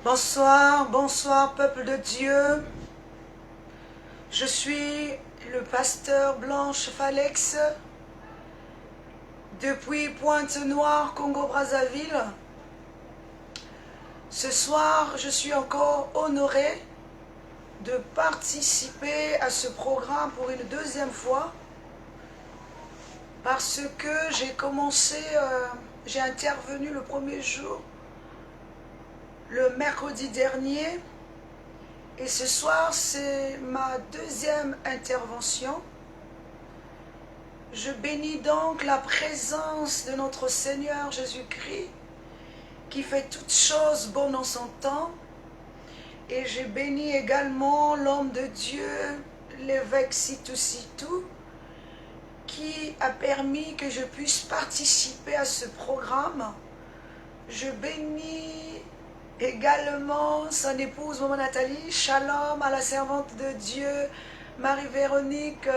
Bonsoir, bonsoir peuple de Dieu. Je suis le pasteur Blanche Falex depuis Pointe-Noire, Congo-Brazzaville. Ce soir, je suis encore honorée de participer à ce programme pour une deuxième fois parce que j'ai intervenu le premier jour, le mercredi dernier, et ce soir c'est ma deuxième intervention. Je bénis donc la présence de notre Seigneur Jésus-Christ qui fait toutes choses bonnes en son temps, et je bénis également l'homme de Dieu, l'évêque Sitou Sitou, qui a permis que je puisse participer à ce programme. Je bénis également son épouse, Maman Nathalie. Shalom à la servante de Dieu, Marie-Véronique.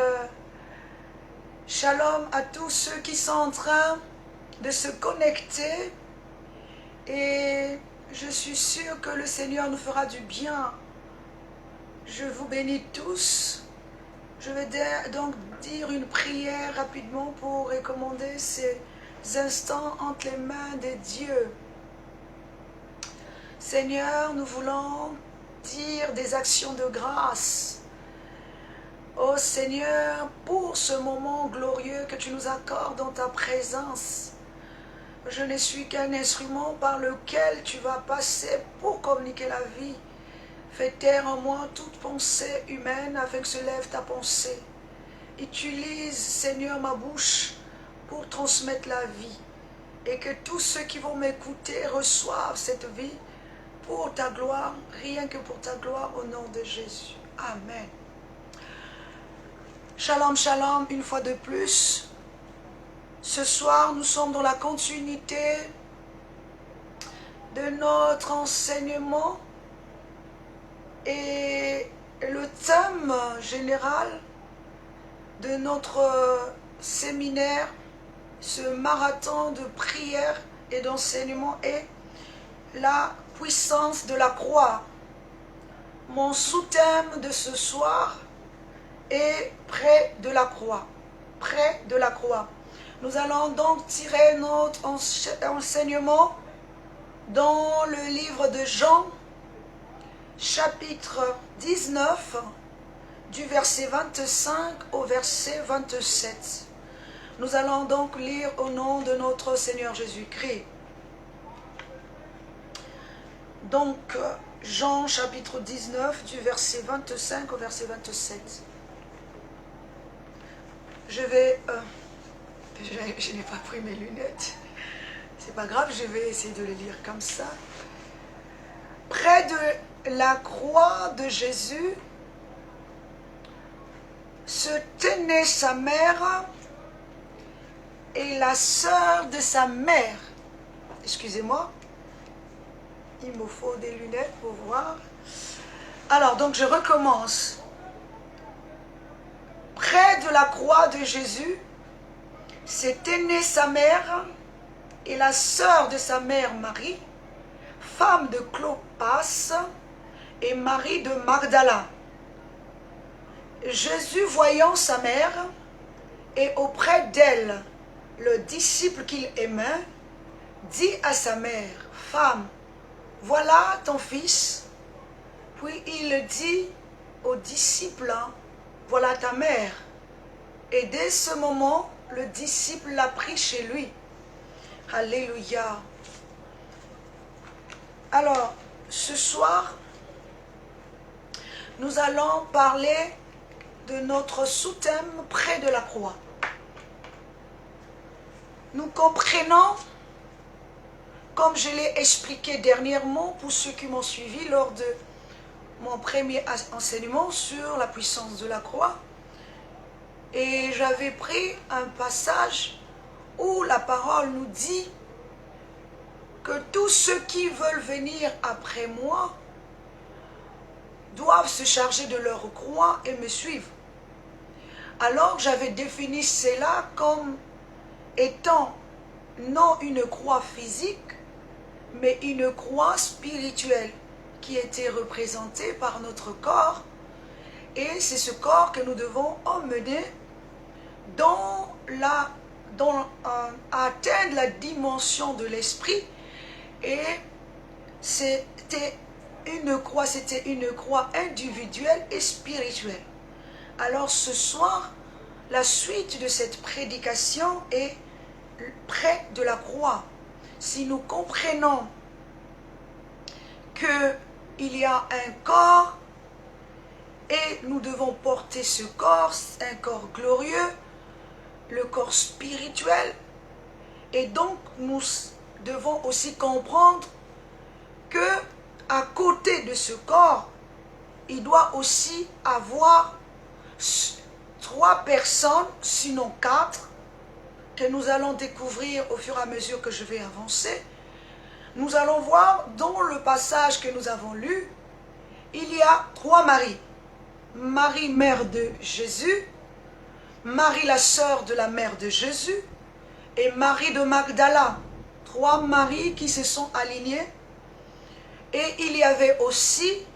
Shalom à tous ceux qui sont en train de se connecter. Et je suis sûre que le Seigneur nous fera du bien. Je vous bénis tous. Je vais donc dire une prière rapidement pour recommander ces instants entre les mains de Dieu. Seigneur, nous voulons dire des actions de grâce. Ô Seigneur, pour ce moment glorieux que tu nous accordes dans ta présence. Je ne suis qu'un instrument par lequel tu vas passer pour communiquer la vie. Fais taire en moi toute pensée humaine afin que se lève ta pensée. Utilise, Seigneur, ma bouche pour transmettre la vie. Et que tous ceux qui vont m'écouter reçoivent cette vie pour ta gloire, rien que pour ta gloire, au nom de Jésus. Amen. Shalom, shalom, une fois de plus. Ce soir, nous sommes dans la continuité de notre enseignement. Et le thème général de notre séminaire, ce marathon de prière et d'enseignement est la puissance de la croix. Mon sous-thème de ce soir est près de la croix. Près de la croix. Nous allons donc tirer notre enseignement dans le livre de Jean, chapitre 19, du verset 25 au verset 27. Nous allons donc lire au nom de notre Seigneur Jésus-Christ. Donc, Jean chapitre 19, du verset 25 au verset 27. Je n'ai pas pris mes lunettes. C'est pas grave, je vais essayer de le lire comme ça. Près de la croix de Jésus se tenait sa mère et la sœur de sa mère. Excusez-moi, il me faut des lunettes pour voir. Alors, donc je recommence. Près de la croix de Jésus se tenait sa mère et la sœur de sa mère Marie, femme de Clopas et Marie de Magdala. Jésus, voyant sa mère et auprès d'elle le disciple qu'il aimait, dit à sa mère, « Femme, voilà ton fils. » Puis il dit au disciple, « Voilà ta mère. » Et dès ce moment, le disciple l'a pris chez lui. Alléluia. Alors, ce soir, nous allons parler de notre sous-thème près de la croix. Nous comprenons, comme je l'ai expliqué dernièrement pour ceux qui m'ont suivi lors de mon premier enseignement sur la puissance de la croix, et j'avais pris un passage où la parole nous dit que tous ceux qui veulent venir après moi doivent se charger de leur croix et me suivre. Alors j'avais défini cela comme étant non une croix physique, mais une croix spirituelle. qui était représenté par notre corps. Et c'est ce corps que nous devons emmener à atteindre la dimension de l'esprit. Et c'était une croix individuelle et spirituelle. Alors ce soir, la suite de cette prédication est près de la croix. Si nous comprenons qu'il y a un corps et nous devons porter ce corps, un corps glorieux, le corps spirituel, et donc nous devons aussi comprendre que à côté de ce corps, il doit aussi avoir 3 personnes, sinon 4, que nous allons découvrir au fur et à mesure que je vais avancer. Nous allons voir dans le passage que nous avons lu, il y a 3 Maries. Marie, mère de Jésus, Marie, la sœur de la mère de Jésus, et Marie de Magdala. 3 Maries qui se sont alignées. Et il y avait aussi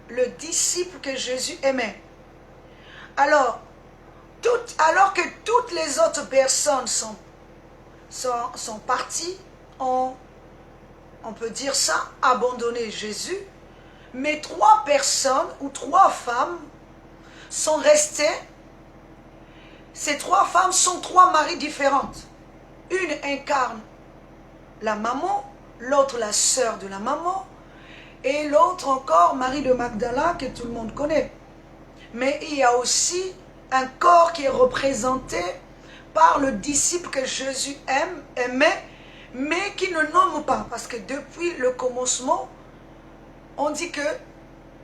le disciple que Jésus aimait. Alors que toutes les autres personnes sont parties, on peut dire ça, abandonner Jésus, mais 3 personnes ou 3 femmes sont restées. Ces 3 femmes sont 3 Maries différentes. Une incarne la maman, l'autre la sœur de la maman, et l'autre encore Marie de Magdala que tout le monde connaît. Mais il y a aussi un corps qui est représenté par le disciple que Jésus aimait, mais qui ne nomme pas, parce que depuis le commencement, on dit que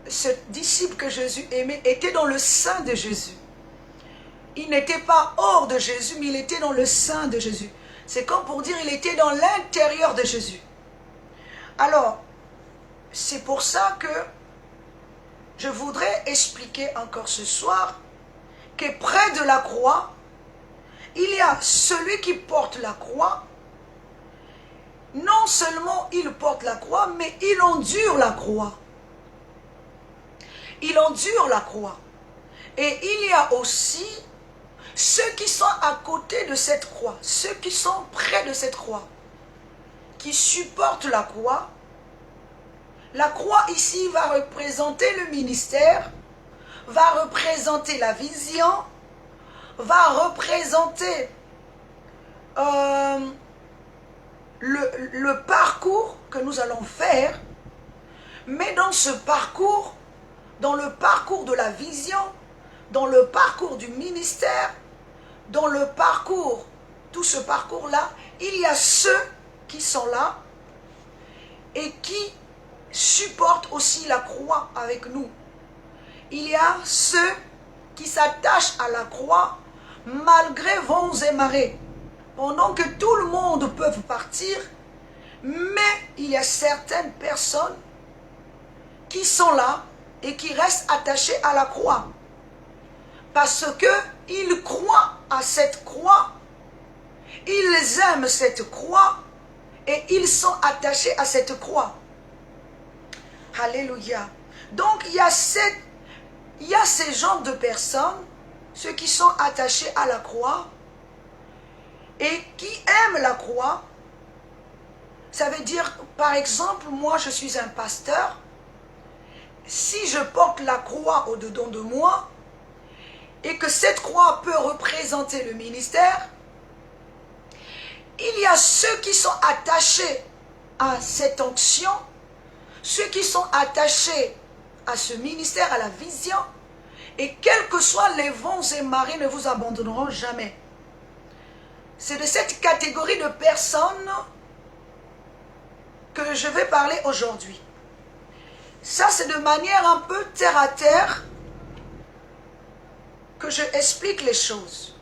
ce disciple que Jésus aimait était dans le sein de Jésus. Il n'était pas hors de Jésus, mais il était dans le sein de Jésus. C'est comme pour dire, il était dans l'intérieur de Jésus. Alors, c'est pour ça que je voudrais expliquer encore ce soir que près de la croix, il y a celui qui porte la croix. Non seulement il porte la croix, mais il endure la croix. Il endure la croix. Et il y a aussi ceux qui sont à côté de cette croix, ceux qui sont près de cette croix, qui supportent la croix. La croix ici va représenter le ministère, va représenter la vision, va représenter le parcours que nous allons faire. Mais dans ce parcours, dans le parcours de la vision, dans le parcours du ministère, dans le parcours, tout ce parcours-là, il y a ceux qui sont là et qui supportent aussi la croix avec nous. Il y a ceux qui s'attachent à la croix malgré vents et marées. Pendant que tout le monde peut partir, mais il y a certaines personnes qui sont là et qui restent attachées à la croix. Parce qu'ils croient à cette croix, ils aiment cette croix et ils sont attachés à cette croix. Alléluia. Donc il y a ces genres de personnes, ceux qui sont attachés à la croix et qui aiment la croix. Ça veut dire, par exemple, moi je suis un pasteur. Si je porte la croix au-dedans de moi et que cette croix peut représenter le ministère, il y a ceux qui sont attachés à cette onction, ceux qui sont attachés à ce ministère, à la vision, et quels que soient les vents et marées ne vous abandonneront jamais. C'est de cette catégorie de personnes que je vais parler aujourd'hui. Ça, c'est de manière un peu terre à terre que je explique les choses.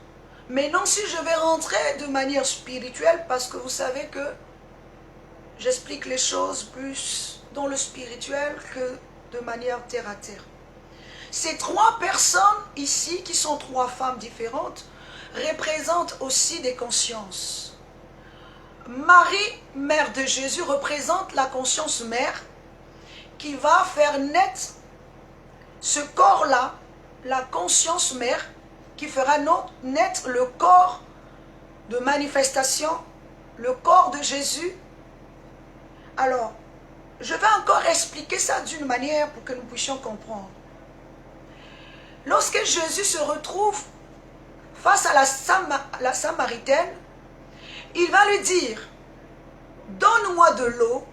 Maintenant, si je vais rentrer de manière spirituelle, parce que vous savez que j'explique les choses plus dans le spirituel que de manière terre à terre. Ces 3 personnes ici, qui sont 3 femmes différentes, représentent aussi des consciences. Marie, mère de Jésus, représente la conscience mère, qui va faire naître ce corps-là, la conscience mère, qui fera naître le corps de manifestation, le corps de Jésus. Alors, je vais encore expliquer ça d'une manière pour que nous puissions comprendre. Lorsque Jésus se retrouve face à la Samaritaine, il va lui dire, donne-moi de l'eau,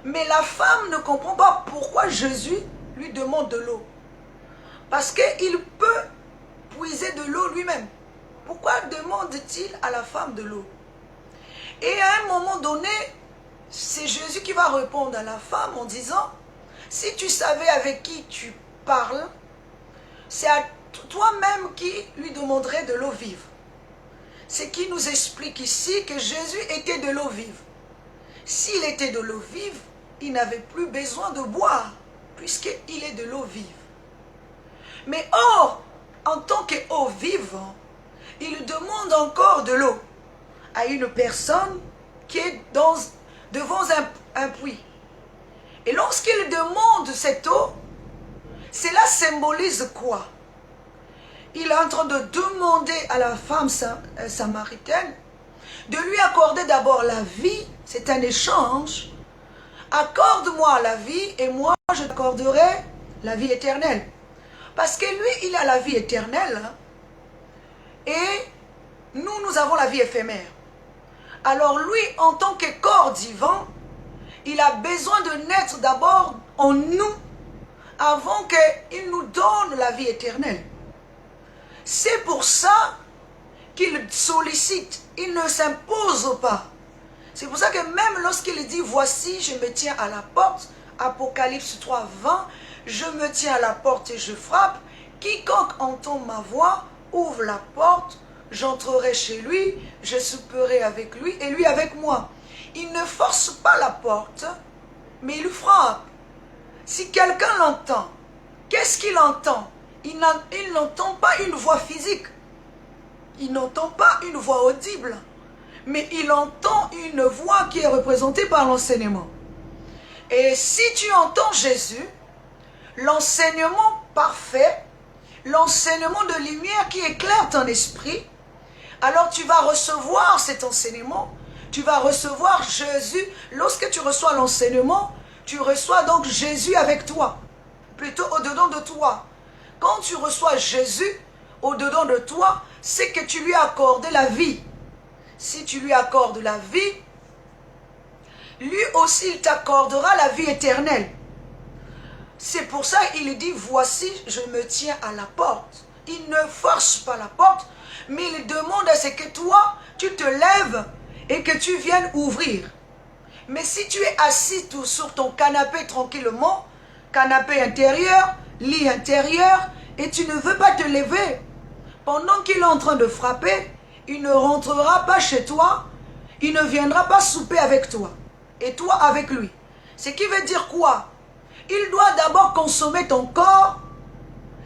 mais la femme ne comprend pas pourquoi Jésus lui demande de l'eau. Parce qu'il peut puiser de l'eau lui-même. Pourquoi demande-t-il à la femme de l'eau? Et à un moment donné, c'est Jésus qui va répondre à la femme en disant, si tu savais avec qui tu parles, c'est à toi-même qui lui demanderais de l'eau vive. Ce qui nous explique ici que Jésus était de l'eau vive. S'il était de l'eau vive, il n'avait plus besoin de boire, puisqu'il est de l'eau vive. Mais or, en tant qu'eau vive, il demande encore de l'eau à une personne qui est devant un puits. Et lorsqu'il demande cette eau, cela symbolise quoi? Il est en train de demander à la femme samaritaine de lui accorder d'abord la vie, c'est un échange. Accorde-moi la vie et moi je t'accorderai la vie éternelle. Parce que lui, il a la vie éternelle et nous avons la vie éphémère. Alors lui, en tant que corps divin, il a besoin de naître d'abord en nous avant qu'il nous donne la vie éternelle. C'est pour ça qu'il sollicite, il ne s'impose pas. C'est pour ça que même lorsqu'il dit, voici, je me tiens à la porte, Apocalypse 3, 20, je me tiens à la porte et je frappe, quiconque entend ma voix, ouvre la porte, j'entrerai chez lui, je souperai avec lui et lui avec moi. Il ne force pas la porte, mais il frappe. Si quelqu'un l'entend, qu'est-ce qu'il entend? Il n'entend pas une voix physique. Il n'entend pas une voix audible. Mais il entend une voix qui est représentée par l'enseignement. Et si tu entends Jésus, l'enseignement parfait, l'enseignement de lumière qui éclaire ton esprit, alors tu vas recevoir cet enseignement, tu vas recevoir Jésus. Lorsque tu reçois l'enseignement, tu reçois donc Jésus avec toi, plutôt au-dedans de toi. Quand tu reçois Jésus au-dedans de toi, c'est que tu lui as accordé la vie. Si tu lui accordes la vie, lui aussi il t'accordera la vie éternelle. C'est pour ça qu'il dit, voici, je me tiens à la porte. Il ne force pas la porte, mais il demande à ce que toi, tu te lèves et que tu viennes ouvrir. Mais si tu es assis sur ton canapé tranquillement, canapé intérieur, lit intérieur, et tu ne veux pas te lever, pendant qu'il est en train de frapper, il ne rentrera pas chez toi, il ne viendra pas souper avec toi, et toi avec lui. Ce qui veut dire quoi? Il doit d'abord consommer ton corps,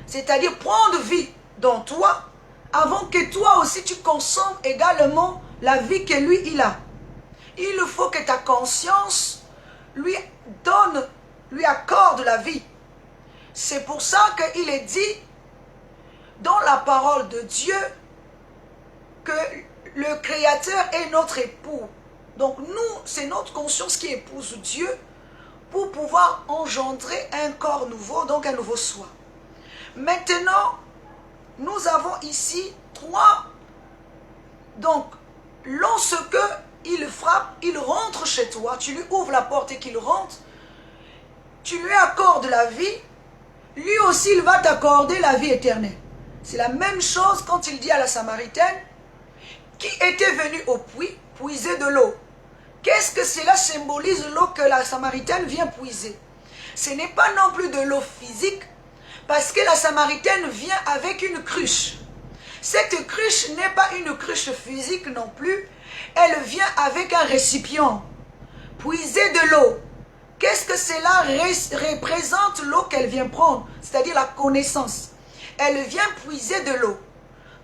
c'est-à-dire prendre vie dans toi, avant que toi aussi tu consommes également la vie que lui il a. Il faut que ta conscience lui accorde la vie. C'est pour ça qu'il est dit dans la parole de Dieu que le Créateur est notre époux. Donc nous, c'est notre conscience qui épouse Dieu pour pouvoir engendrer un corps nouveau, donc un nouveau soi. Maintenant, nous avons ici 3. Donc, lorsque il frappe, il rentre chez toi, tu lui ouvres la porte et qu'il rentre, tu lui accordes la vie, lui aussi il va t'accorder la vie éternelle. C'est la même chose quand il dit à la Samaritaine, qui était venue au puits, puiser de l'eau. Qu'est-ce que cela symbolise, l'eau que la Samaritaine vient puiser? Ce n'est pas non plus de l'eau physique, parce que la Samaritaine vient avec une cruche. Cette cruche n'est pas une cruche physique non plus, elle vient avec un récipient. Puiser de l'eau. Qu'est-ce que cela représente, l'eau qu'elle vient prendre? C'est-à-dire la connaissance. Elle vient puiser de l'eau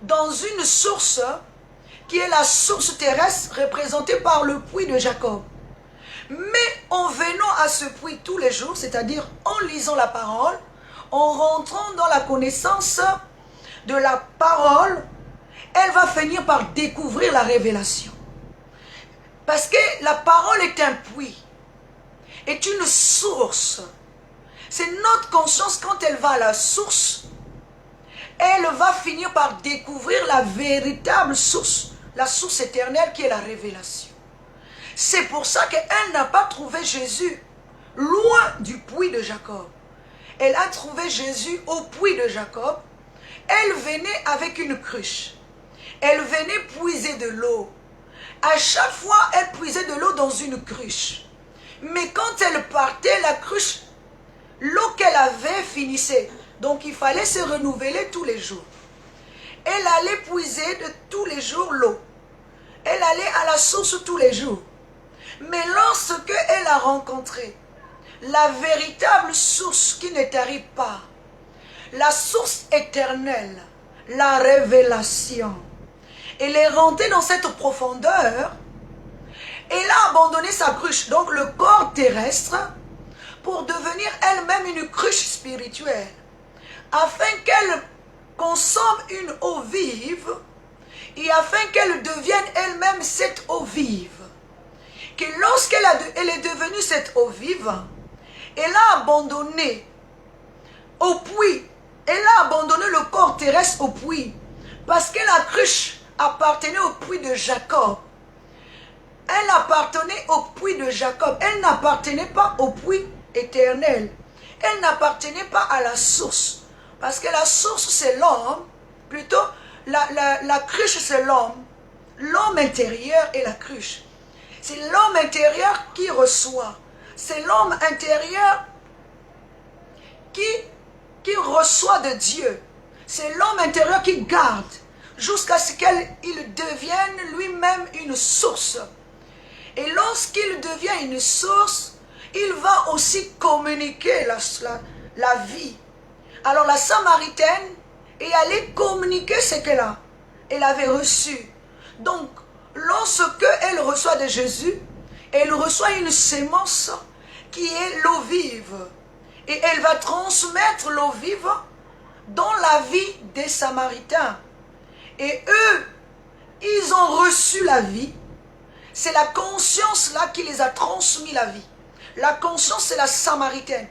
dans une source qui est la source terrestre représentée par le puits de Jacob. Mais en venant à ce puits tous les jours, c'est-à-dire en lisant la parole, en rentrant dans la connaissance de la parole, elle va finir par découvrir la révélation. Parce que la parole est un puits, est une source. C'est notre conscience, quand elle va à la source, elle va finir par découvrir la véritable source, la source éternelle qui est la révélation. C'est pour ça qu'elle n'a pas trouvé Jésus loin du puits de Jacob. Elle a trouvé Jésus au puits de Jacob. Elle venait avec une cruche. Elle venait puiser de l'eau. À chaque fois, elle puisait de l'eau dans une cruche. Mais quand elle partait, la cruche, l'eau qu'elle avait finissait. Donc il fallait se renouveler tous les jours. Elle allait puiser de tous les jours l'eau. Elle allait à la source tous les jours. Mais lorsque elle a rencontré la véritable source qui ne tarit pas, la source éternelle, la révélation, elle est rentrée dans cette profondeur. Elle a abandonné sa cruche, donc le corps terrestre, pour devenir elle-même une cruche spirituelle, afin qu'elle consomme une eau vive et afin qu'elle devienne elle-même cette eau vive. Que lorsqu'elle est devenue cette eau vive, elle a abandonné au puits, elle a abandonné le corps terrestre au puits, parce que la cruche appartenait au puits de Jacob. Elle appartenait au puits de Jacob, elle n'appartenait pas au puits éternel. Elle n'appartenait pas à la source, parce que la source c'est l'homme, plutôt la cruche c'est l'homme intérieur et la cruche. C'est l'homme intérieur qui reçoit, c'est l'homme intérieur qui reçoit de Dieu, c'est l'homme intérieur qui garde, jusqu'à ce qu'il devienne lui-même une source. Et lorsqu'il devient une source, il va aussi communiquer la vie. Alors la Samaritaine est allée communiquer ce elle avait reçu. Donc, lorsque elle reçoit de Jésus, elle reçoit une sémence qui est l'eau vive. Et elle va transmettre l'eau vive dans la vie des Samaritains. Et eux, ils ont reçu la vie. C'est la conscience là qui les a transmis la vie. La conscience, c'est la Samaritaine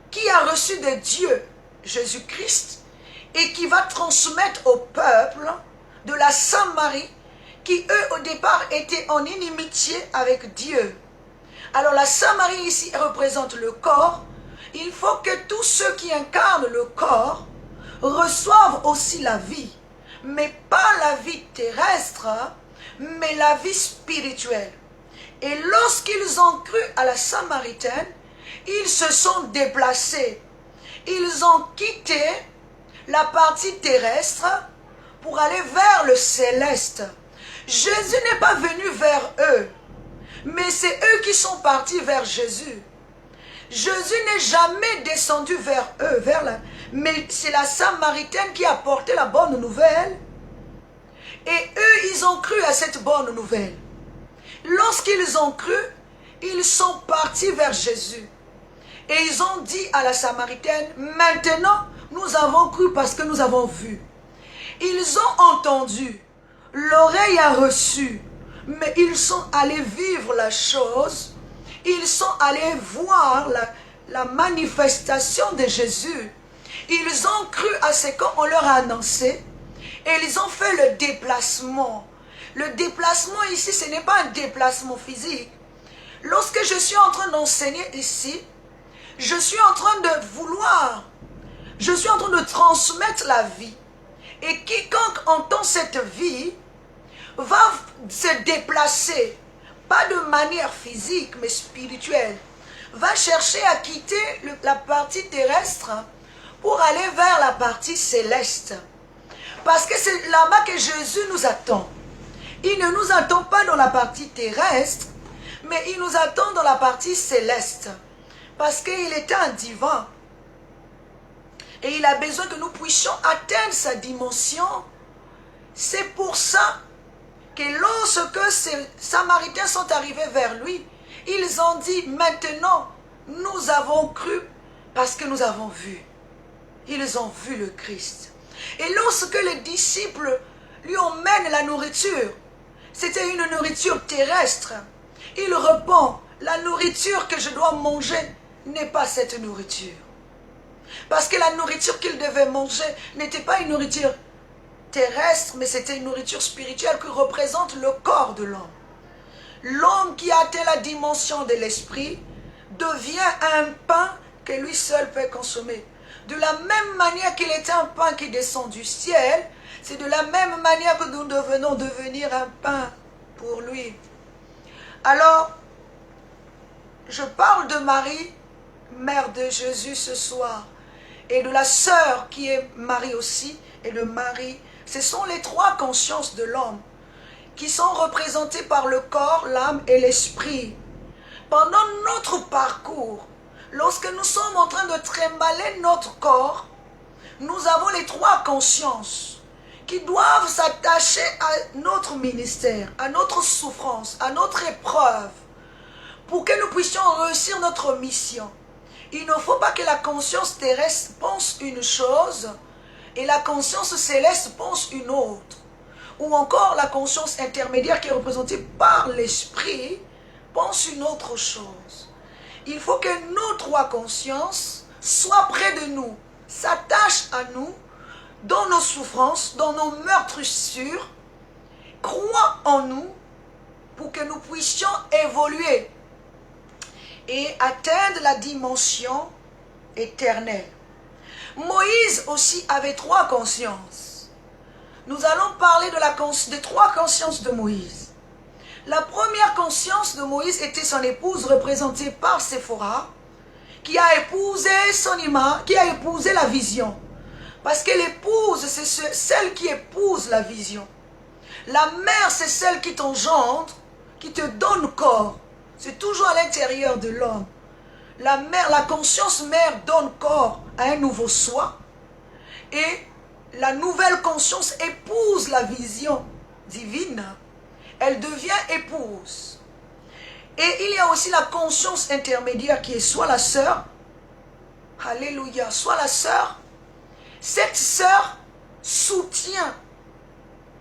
qui a reçu de Dieu Jésus-Christ et qui va transmettre au peuple de la Samarie qui, eux, au départ, étaient en inimitié avec Dieu. Alors, la Samarie ici représente le corps. Il faut que tous ceux qui incarnent le corps reçoivent aussi la vie. Mais pas la vie terrestre, mais la vie spirituelle. Et lorsqu'ils ont cru à la Samaritaine, ils se sont déplacés. Ils ont quitté la partie terrestre pour aller vers le céleste. Jésus n'est pas venu vers eux, mais c'est eux qui sont partis vers Jésus. Jésus n'est jamais descendu vers eux, mais c'est la Samaritaine qui a porté la bonne nouvelle. Et eux, ils ont cru à cette bonne nouvelle. Lorsqu'ils ont cru, ils sont partis vers Jésus. Et ils ont dit à la Samaritaine, maintenant, nous avons cru parce que nous avons vu. Ils ont entendu, l'oreille a reçu, mais ils sont allés vivre la chose. Ils sont allés voir la manifestation de Jésus. Ils ont cru à ce qu'on leur a annoncé. Et ils ont fait le déplacement. Le déplacement ici, ce n'est pas un déplacement physique. Lorsque je suis en train d'enseigner ici, je suis en train de transmettre la vie. Et quiconque entend cette vie va se déplacer, pas de manière physique, mais spirituelle. Va chercher à quitter la partie terrestre pour aller vers la partie céleste. Parce que c'est là-bas que Jésus nous attend. Il ne nous attend pas dans la partie terrestre, mais il nous attend dans la partie céleste. Parce qu'il est un divin. Et il a besoin que nous puissions atteindre sa dimension. C'est pour ça que lorsque ces Samaritains sont arrivés vers lui, Ils ont dit, maintenant, nous avons cru parce que nous avons vu. Ils ont vu le Christ. Et lorsque les disciples lui emmènent la nourriture, c'était une nourriture terrestre. Il répond, la nourriture que je dois manger n'est pas cette nourriture. Parce que la nourriture qu'il devait manger n'était pas une nourriture terrestre, mais c'était une nourriture spirituelle qui représente le corps de l'homme. L'homme qui a atteint la dimension de l'esprit devient un pain que lui seul peut consommer. De la même manière qu'il est un pain qui descend du ciel, c'est de la même manière que nous devenons devenir un pain pour lui. Alors, je parle de Marie, mère de Jésus ce soir, et de la sœur qui est Marie aussi, et de Marie. Ce sont les trois consciences de l'homme qui sont représentées par le corps, l'âme et l'esprit. Pendant notre parcours, lorsque nous sommes en train de trimballer notre corps, nous avons les trois consciences qui doivent s'attacher à notre ministère, à notre souffrance, à notre épreuve, pour que nous puissions réussir notre mission. Il ne faut pas que la conscience terrestre pense une chose et la conscience céleste pense une autre. Ou encore la conscience intermédiaire qui est représentée par l'esprit pense une autre chose. Il faut que nos trois consciences soient près de nous, s'attachent à nous, dans nos souffrances, dans nos meurtrissures, croient en nous pour que nous puissions évoluer et atteindre la dimension éternelle. Moïse aussi avait trois consciences. Nous allons parler des trois consciences de Moïse. La première conscience de Moïse était son épouse représentée par Séphora, qui a épousé son image, qui a épousé la vision. Parce que l'épouse, c'est celle qui épouse la vision. La mère, c'est celle qui t'engendre, qui te donne corps. C'est toujours à l'intérieur de l'homme. La mère, la conscience mère donne corps à un nouveau soi. Et la nouvelle conscience épouse la vision divine. Elle devient épouse. Et il y a aussi la conscience intermédiaire qui est soit la sœur, alléluia, soit la sœur. Cette sœur soutient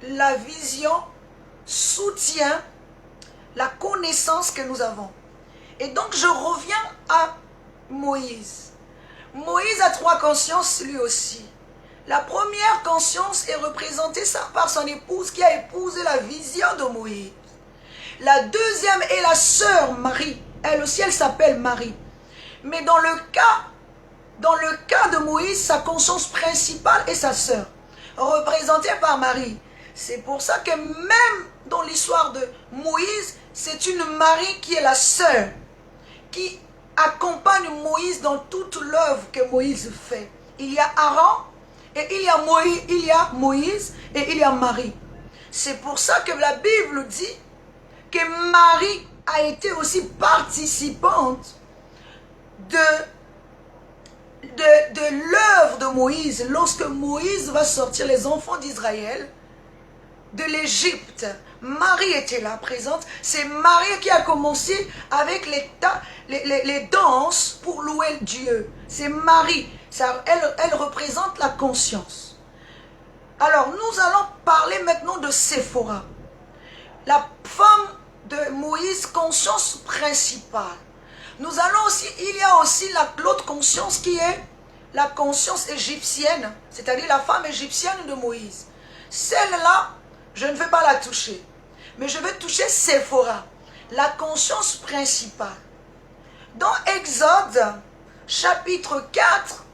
la vision, soutient la connaissance que nous avons. Et donc je reviens à Moïse. Moïse a trois consciences lui aussi. La première conscience est représentée par son épouse qui a épousé la vision de Moïse. La deuxième est la sœur Marie. Elle aussi, elle s'appelle Marie. Mais dans le cas de Moïse, sa conscience principale est sa sœur, représentée par Marie. C'est pour ça que même dans l'histoire de Moïse, c'est une Marie qui est la sœur, qui accompagne Moïse dans toute l'œuvre que Moïse fait. Il y a Aaron, et il y a Moïse, et il y a Marie. C'est pour ça que la Bible dit que Marie a été aussi participante de l'œuvre de Moïse, lorsque Moïse va sortir les enfants d'Israël de l'Égypte. Marie était là présente. C'est Marie qui a commencé avec les danses pour louer Dieu. C'est Marie. Elle représente la conscience. Alors, nous allons parler maintenant de Séphora. La femme de Moïse, conscience principale. Il y a aussi l'autre conscience qui est la conscience égyptienne, c'est-à-dire la femme égyptienne de Moïse. Celle-là, je ne vais pas la toucher, mais je vais toucher Séphora, la conscience principale. Dans Exode, chapitre 4,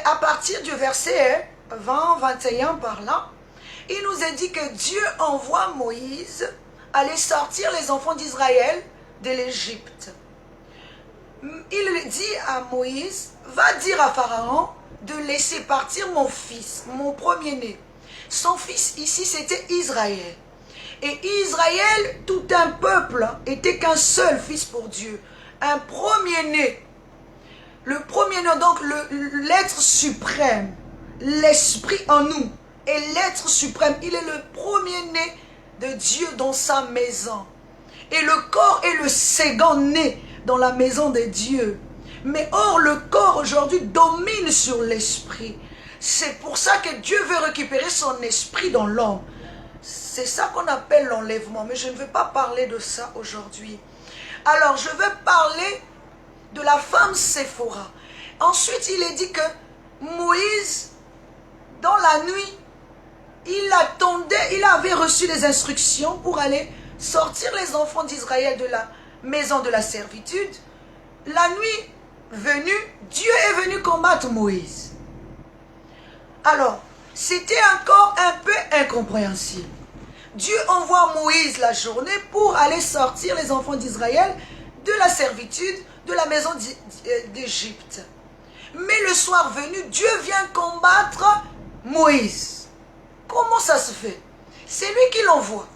à partir du verset 20-21 par là, il nous est dit que Dieu envoie Moïse aller sortir les enfants d'Israël de l'Égypte. Il dit à Moïse, va dire à Pharaon de laisser partir mon fils, mon premier-né. Son fils ici, c'était Israël. Et Israël, tout un peuple, était qu'un seul fils pour Dieu. Un premier-né. Le premier-né, donc l'être suprême, l'esprit en nous, est l'être suprême. Il est le premier-né de Dieu dans sa maison. Et le corps est le second né dans la maison de Dieu. Mais or, le corps aujourd'hui domine sur l'esprit. C'est pour ça que Dieu veut récupérer son esprit dans l'homme. C'est ça qu'on appelle l'enlèvement. Mais je ne veux pas parler de ça aujourd'hui. Alors, je veux parler de la femme Séphora. Ensuite, il est dit que Moïse, dans la nuit, il attendait, il avait reçu des instructions pour aller sortir les enfants d'Israël de la maison de la servitude. La nuit venue, Dieu est venu combattre Moïse. Alors, c'était encore un peu incompréhensible. Dieu envoie Moïse la journée pour aller sortir les enfants d'Israël de la servitude de la maison d'Égypte. Mais le soir venu, Dieu vient combattre Moïse. Comment ça se fait? C'est lui qui l'envoie.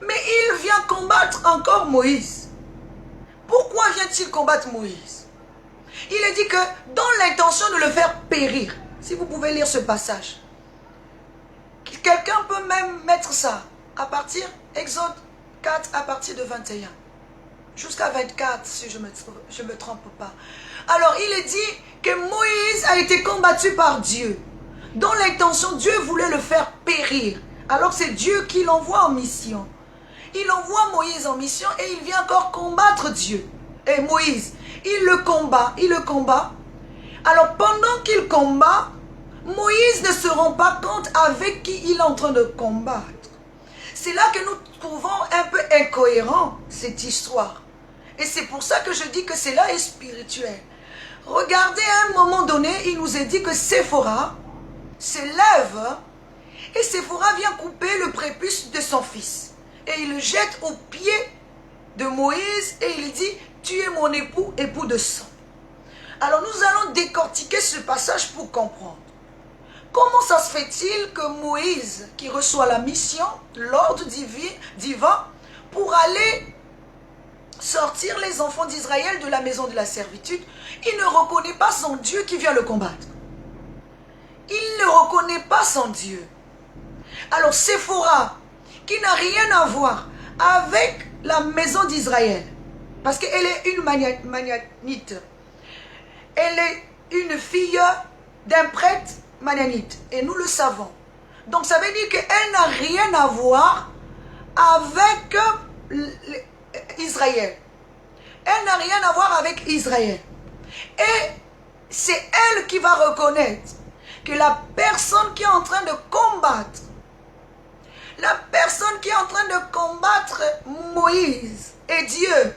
Mais il vient combattre encore Moïse. Pourquoi vient-il combattre Moïse? Il est dit que dans l'intention de le faire périr. Si vous pouvez lire ce passage. Quelqu'un peut même mettre ça à partir, Exode 4 à partir de 21. Jusqu'à 24 si je me trompe pas. Alors il est dit que Moïse a été combattu par Dieu. Dans l'intention, Dieu voulait le faire périr. Alors c'est Dieu qui l'envoie en mission. Il envoie Moïse en mission et il vient encore combattre Dieu. Et Moïse, il le combat. Alors pendant qu'il combat, Moïse ne se rend pas compte avec qui il est en train de combattre. C'est là que nous trouvons un peu incohérent cette histoire. Et c'est pour ça que je dis que cela est spirituel. Regardez, à un moment donné, il nous est dit que Séphora se lève et Séphora vient couper le prépuce de son fils. Et il le jette aux pieds de Moïse et il dit, tu es mon époux, époux de sang. Alors nous allons décortiquer ce passage pour comprendre. Comment ça se fait-il que Moïse, qui reçoit la mission, l'ordre divin, pour aller sortir les enfants d'Israël de la maison de la servitude, il ne reconnaît pas son Dieu qui vient le combattre. Il ne reconnaît pas son Dieu. Alors Séphora, qui n'a rien à voir avec la maison d'Israël, parce qu'elle est une Madianite, elle est une fille d'un prêtre Madianite, et nous le savons. Donc ça veut dire qu'elle n'a rien à voir avec Israël. Elle n'a rien à voir avec Israël. Et c'est elle qui va reconnaître que la personne qui est en train de combattre, Moïse est Dieu.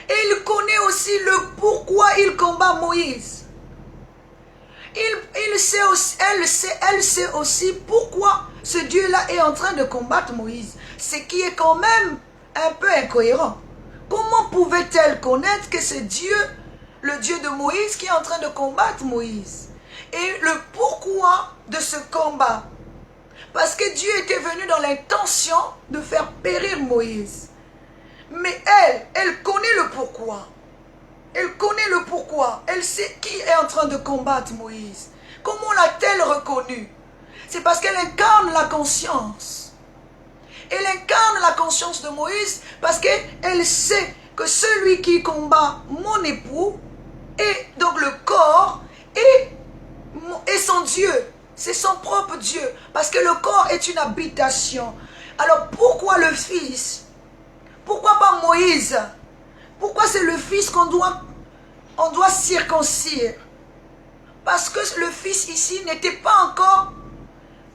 Et il connaît aussi le pourquoi il combat Moïse. Elle sait aussi pourquoi ce Dieu-là est en train de combattre Moïse. Ce qui est quand même un peu incohérent. Comment pouvait-elle connaître que c'est Dieu, le Dieu de Moïse, qui est en train de combattre Moïse? Et le pourquoi de ce combat? Parce que Dieu était venu dans l'intention de faire périr Moïse. Mais elle connaît le pourquoi. Elle connaît le pourquoi. Elle sait qui est en train de combattre Moïse. Comment l'a-t-elle reconnu? C'est parce qu'elle incarne la conscience. Elle incarne la conscience de Moïse parce qu'elle sait que celui qui combat mon époux est donc le corps et son Dieu. C'est son propre Dieu. Parce que le corps est une habitation. Alors pourquoi le Fils? Pourquoi pas Moïse? Pourquoi c'est le Fils qu'on doit circoncire? Parce que le Fils ici n'était pas encore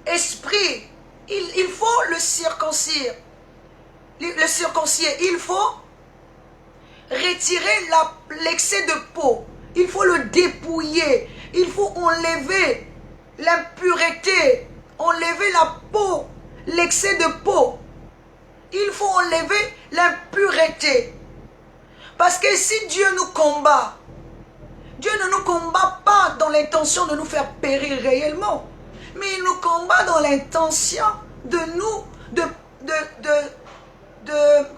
esprit. Il faut le circoncire. Il faut retirer l'excès de peau. Il faut le dépouiller. Il faut enlever l'impureté. Enlever la peau. L'excès de peau. Il faut enlever l'impureté. Parce que si Dieu nous combat, Dieu ne nous combat pas dans l'intention de nous faire périr réellement. Mais il nous combat dans l'intention de nous,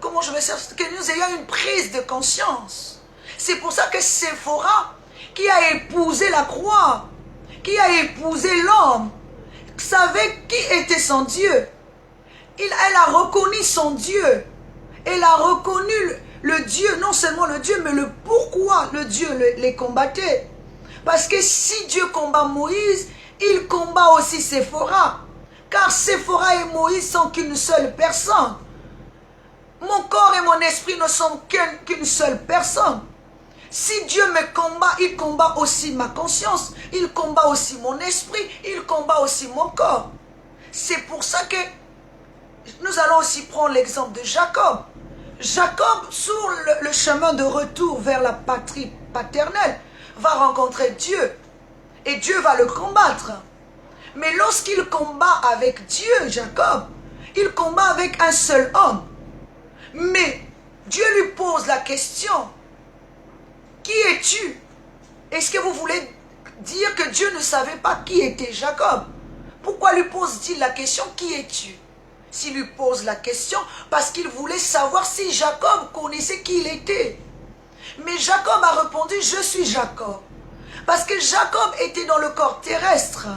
comment je vais dire, que nous ayons une prise de conscience. C'est pour ça que Séphora, qui a épousé la croix, qui a épousé l'homme, savait qui était son Dieu. Elle a reconnu son Dieu. Elle a reconnu le Dieu, non seulement le Dieu, mais le pourquoi le Dieu les combattait. Parce que si Dieu combat Moïse, il combat aussi Séphora. Car Séphora et Moïse sont qu'une seule personne. Mon corps et mon esprit ne sont qu'une seule personne. Si Dieu me combat, il combat aussi ma conscience. Il combat aussi mon esprit. Il combat aussi mon corps. C'est pour ça que nous allons aussi prendre l'exemple de Jacob. Jacob, sur le chemin de retour vers la patrie paternelle, va rencontrer Dieu. Et Dieu va le combattre. Mais lorsqu'il combat avec Dieu, Jacob, il combat avec un seul homme. Mais Dieu lui pose la question, qui es-tu? Est-ce que vous voulez dire que Dieu ne savait pas qui était Jacob? Pourquoi lui pose-t-il la question, qui es-tu? S'il lui pose la question, parce qu'il voulait savoir si Jacob connaissait qui il était. Mais Jacob a répondu, je suis Jacob. Parce que Jacob était dans le corps terrestre.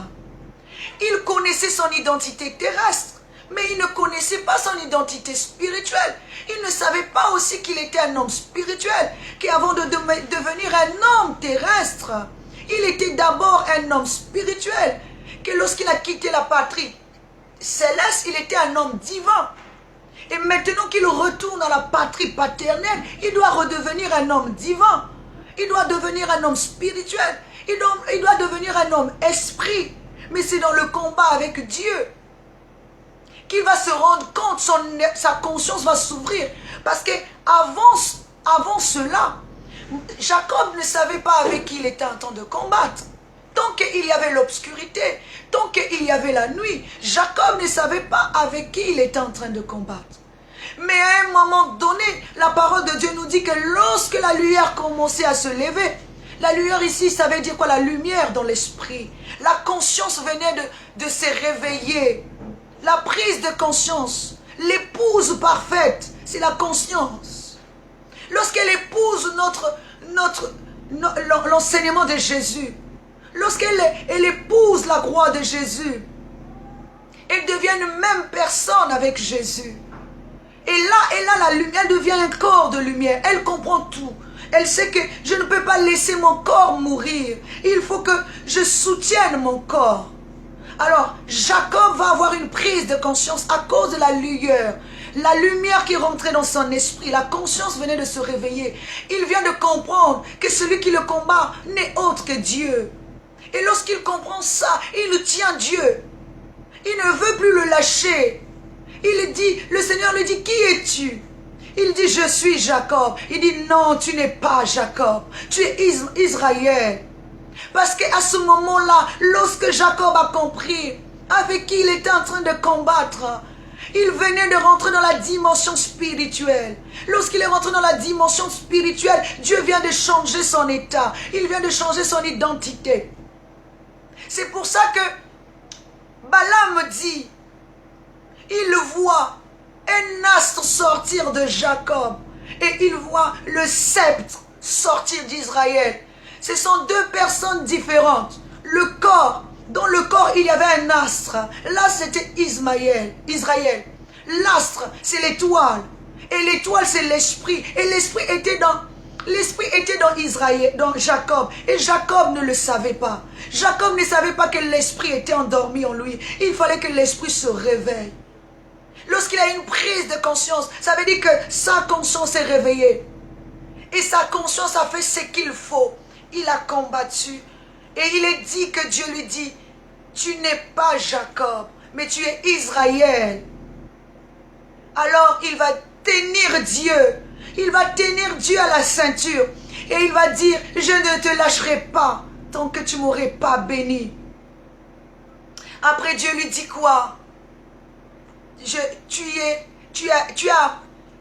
Il connaissait son identité terrestre, mais il ne connaissait pas son identité spirituelle. Il ne savait pas aussi qu'il était un homme spirituel, qu'avant de devenir un homme terrestre, il était d'abord un homme spirituel, que lorsqu'il a quitté la patrie céleste, il était un homme divin. Et maintenant qu'il retourne dans la patrie paternelle, il doit redevenir un homme divin. Il doit devenir un homme spirituel. Il doit devenir un homme esprit. Mais c'est dans le combat avec Dieu qu'il va se rendre compte, sa conscience va s'ouvrir. Parce que avant cela, Jacob ne savait pas avec qui il était en train de combattre. Tant qu'il y avait l'obscurité, tant qu'il y avait la nuit, Jacob ne savait pas avec qui il était en train de combattre. Mais à un moment donné, la parole de Dieu nous dit que lorsque la lumière commençait à se lever, la lumière ici, ça veut dire quoi? La lumière dans l'esprit. La conscience venait de se réveiller. La prise de conscience. L'épouse parfaite, c'est la conscience. Lorsqu'elle épouse l'enseignement de Jésus, lorsqu'elle épouse la croix de Jésus, elle devient une même personne avec Jésus. Et là, elle a la lumière, elle devient un corps de lumière. Elle comprend tout. Elle sait que je ne peux pas laisser mon corps mourir. Il faut que je soutienne mon corps. Alors, Jacob va avoir une prise de conscience à cause de la lueur. La lumière qui rentrait dans son esprit, la conscience venait de se réveiller. Il vient de comprendre que celui qui le combat n'est autre que Dieu. Et lorsqu'il comprend ça, il tient Dieu. Il ne veut plus le lâcher. Il dit, le Seigneur lui dit, qui es-tu? Il dit, je suis Jacob. Il dit, non, tu n'es pas Jacob. Tu es Israël. Parce qu'à ce moment-là, lorsque Jacob a compris avec qui il était en train de combattre, il venait de rentrer dans la dimension spirituelle. Lorsqu'il est rentré dans la dimension spirituelle, Dieu vient de changer son état. Il vient de changer son identité. C'est pour ça que Balaam dit, il voit un astre sortir de Jacob et il voit le sceptre sortir d'Israël. Ce sont deux personnes différentes. Le corps, dans le corps il y avait un astre. Là c'était Israël. L'astre c'est l'étoile. Et l'étoile c'est l'esprit. Et l'esprit était dans Israël, dans Jacob. Et Jacob ne le savait pas. Jacob ne savait pas que l'esprit était endormi en lui. Il fallait que l'esprit se réveille. Lorsqu'il a une prise de conscience, ça veut dire que sa conscience est réveillée. Et sa conscience a fait ce qu'il faut. Il a combattu. Et il est dit que Dieu lui dit, tu n'es pas Jacob, mais tu es Israël. Alors il va tenir Dieu. Il va tenir Dieu à la ceinture. Et il va dire, je ne te lâcherai pas tant que tu ne m'aurais pas béni. Après Dieu lui dit quoi?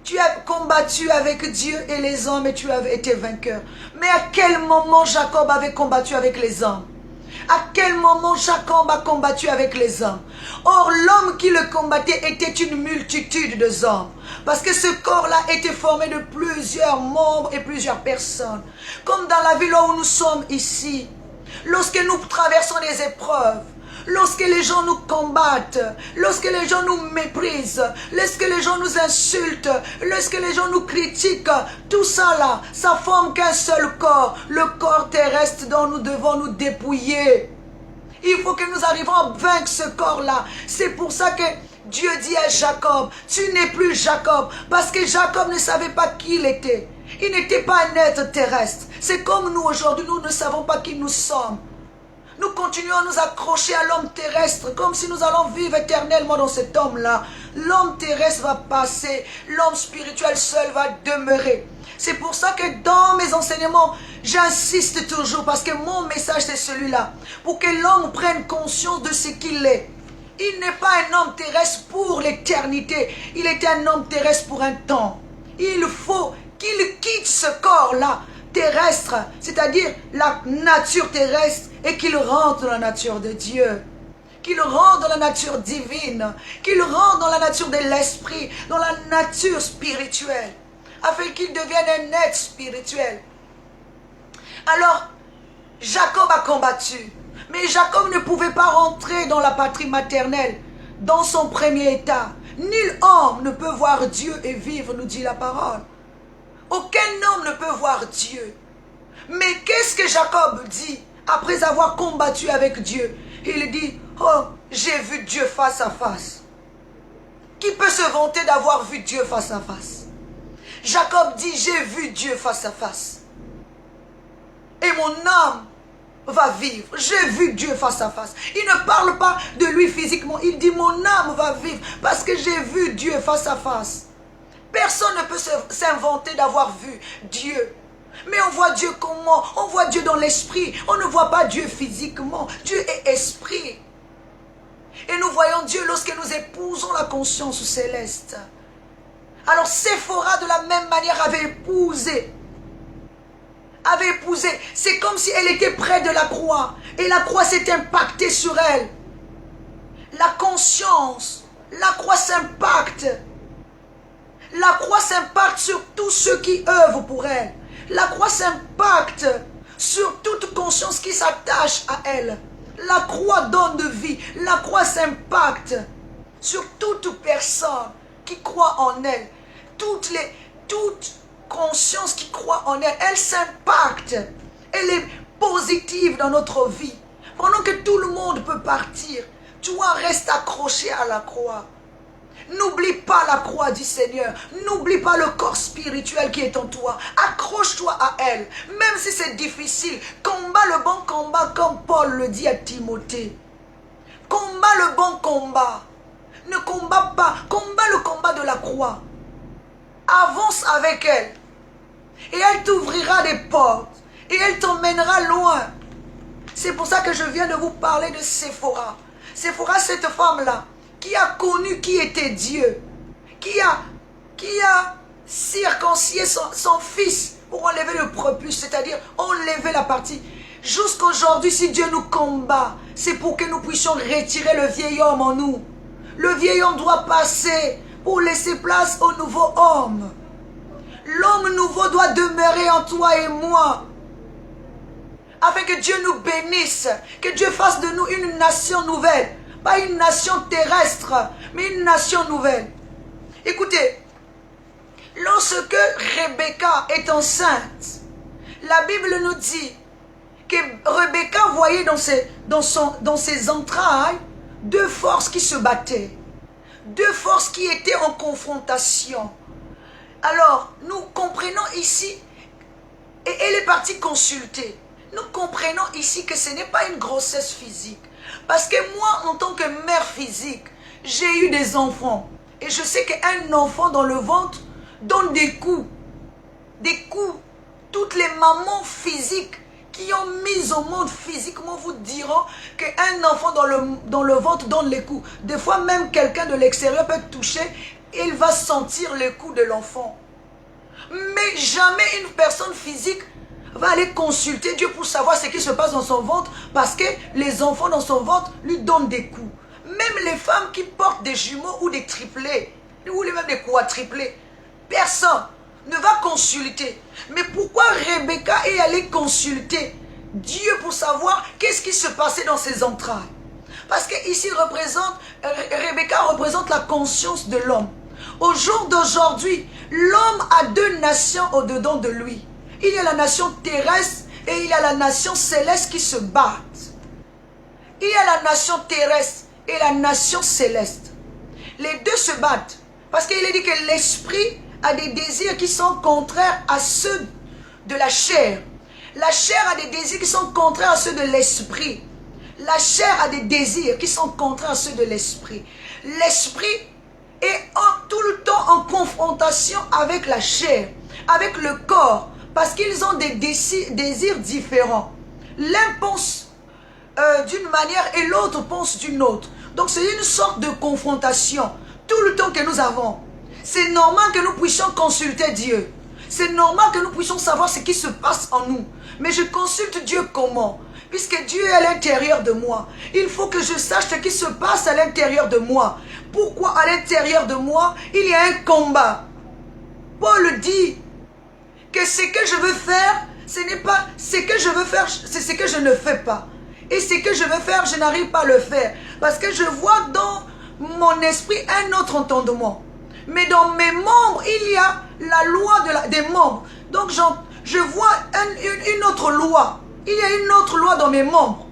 Tu as combattu avec Dieu et les hommes et tu as été vainqueur. Mais à quel moment Jacob avait combattu avec les hommes? À quel moment Jacob a combattu avec les hommes? Or, l'homme qui le combattait était une multitude de hommes. Parce que ce corps-là était formé de plusieurs membres et plusieurs personnes. Comme dans la ville où nous sommes ici. Lorsque nous traversons des épreuves, lorsque les gens nous combattent, lorsque les gens nous méprisent, lorsque les gens nous insultent, lorsque les gens nous critiquent, tout ça là, ça forme qu'un seul corps, le corps terrestre dont nous devons nous dépouiller. Il faut que nous arrivions à vaincre ce corps-là. C'est pour ça que Dieu dit à Jacob, tu n'es plus Jacob, parce que Jacob ne savait pas qui il était. Il n'était pas un être terrestre. C'est comme nous aujourd'hui, nous ne savons pas qui nous sommes. Nous continuons à nous accrocher à l'homme terrestre, comme si nous allons vivre éternellement dans cet homme-là. L'homme terrestre va passer, l'homme spirituel seul va demeurer. C'est pour ça que dans mes enseignements, j'insiste toujours, parce que mon message c'est celui-là, pour que l'homme prenne conscience de ce qu'il est. Il n'est pas un homme terrestre pour l'éternité, il est un homme terrestre pour un temps. Il faut qu'il quitte ce corps-là, terrestre, c'est-à-dire la nature terrestre, et qu'il rentre dans la nature de Dieu. Qu'il rentre dans la nature divine, qu'il rentre dans la nature de l'esprit, dans la nature spirituelle, afin qu'il devienne un être spirituel. Alors, Jacob a combattu, mais Jacob ne pouvait pas rentrer dans la patrie maternelle, dans son premier état. Nul homme ne peut voir Dieu et vivre, nous dit la parole. Aucun homme ne peut voir Dieu. Mais qu'est-ce que Jacob dit après avoir combattu avec Dieu? Il dit, oh, j'ai vu Dieu face à face. Qui peut se vanter d'avoir vu Dieu face à face? Jacob dit, j'ai vu Dieu face à face. Et mon âme va vivre. J'ai vu Dieu face à face. Il ne parle pas de lui physiquement. Il dit, mon âme va vivre parce que j'ai vu Dieu face à face. Personne ne peut s'inventer d'avoir vu Dieu. Mais on voit Dieu comment? On voit Dieu dans l'esprit. On ne voit pas Dieu physiquement. Dieu est esprit. Et nous voyons Dieu lorsque nous épousons la conscience céleste. Alors Séphora de la même manière avait épousé. C'est comme si elle était près de la croix. Et la croix s'est impactée sur elle. La conscience, la croix s'impacte. La croix s'impacte sur tous ceux qui œuvrent pour elle. La croix s'impacte sur toute conscience qui s'attache à elle. La croix donne de vie. La croix s'impacte sur toute personne qui croit en elle. Toute conscience qui croit en elle, elle s'impacte. Elle est positive dans notre vie. Pendant que tout le monde peut partir, toi reste accroché à la croix. N'oublie pas la croix du Seigneur. N'oublie pas le corps spirituel qui est en toi. Accroche-toi à elle. Même si c'est difficile, combat le bon combat comme Paul le dit à Timothée. Combat le bon combat. Ne combat pas. Combat le combat de la croix. Avance avec elle. Et elle t'ouvrira des portes. Et elle t'emmènera loin. C'est pour ça que je viens de vous parler de Séphora. Séphora, cette femme-là, qui a connu qui était Dieu, qui a circoncisé son fils pour enlever le prépuce, c'est-à-dire enlever la partie. Jusqu'aujourd'hui, si Dieu nous combat, c'est pour que nous puissions retirer le vieil homme en nous. Le vieil homme doit passer pour laisser place au nouveau homme. L'homme nouveau doit demeurer en toi et moi, afin que Dieu nous bénisse, que Dieu fasse de nous une nation nouvelle. Pas une nation terrestre, mais une nation nouvelle. Écoutez, lorsque Rebecca est enceinte, la Bible nous dit que Rebecca voyait dans ses entrailles deux forces qui se battaient. Deux forces qui étaient en confrontation. Alors, nous comprenons ici, et elle est partie consulter. Nous comprenons ici que ce n'est pas une grossesse physique. Parce que moi, en tant que mère physique, j'ai eu des enfants. Et je sais qu'un enfant dans le ventre donne des coups. Des coups. Toutes les mamans physiques qui ont mis au monde physiquement vous diront qu'un enfant dans le ventre donne les coups. Des fois, même quelqu'un de l'extérieur peut toucher et il va sentir les coups de l'enfant. Mais jamais une personne physique va aller consulter Dieu pour savoir ce qui se passe dans son ventre, parce que les enfants dans son ventre lui donnent des coups. Même les femmes qui portent des jumeaux ou des triplés, ou même des quadruplés, personne ne va consulter. Mais pourquoi Rebecca est allée consulter Dieu pour savoir qu'est-ce qui se passait dans ses entrailles? Parce qu'ici, Rebecca représente la conscience de l'homme. Au jour d'aujourd'hui, l'homme a deux nations au-dedans de lui. Il y a la nation terrestre et il y a la nation céleste qui se battent. Il y a la nation terrestre et la nation céleste. Les deux se battent. Parce qu'il est dit que l'esprit a des désirs qui sont contraires à ceux de la chair. La chair a des désirs qui sont contraires à ceux de l'esprit. La chair a des désirs qui sont contraires à ceux de l'esprit. L'esprit est tout le temps en confrontation avec la chair, avec le corps, parce qu'ils ont des désirs différents. L'un pense d'une manière et l'autre pense d'une autre. Donc c'est une sorte de confrontation tout le temps que nous avons. C'est normal que nous puissions consulter Dieu. C'est normal que nous puissions savoir ce qui se passe en nous. Mais je consulte Dieu comment? Puisque Dieu est à l'intérieur de moi. Il faut que je sache ce qui se passe à l'intérieur de moi. Pourquoi à l'intérieur de moi, il y a un combat? Paul dit que ce que je veux faire, ce n'est pas ce que je veux faire, c'est ce que je ne fais pas. Et ce que je veux faire, je n'arrive pas à le faire. Parce que je vois dans mon esprit un autre entendement. Mais dans mes membres, il y a la loi des membres. Donc je vois une autre loi. Il y a une autre loi dans mes membres.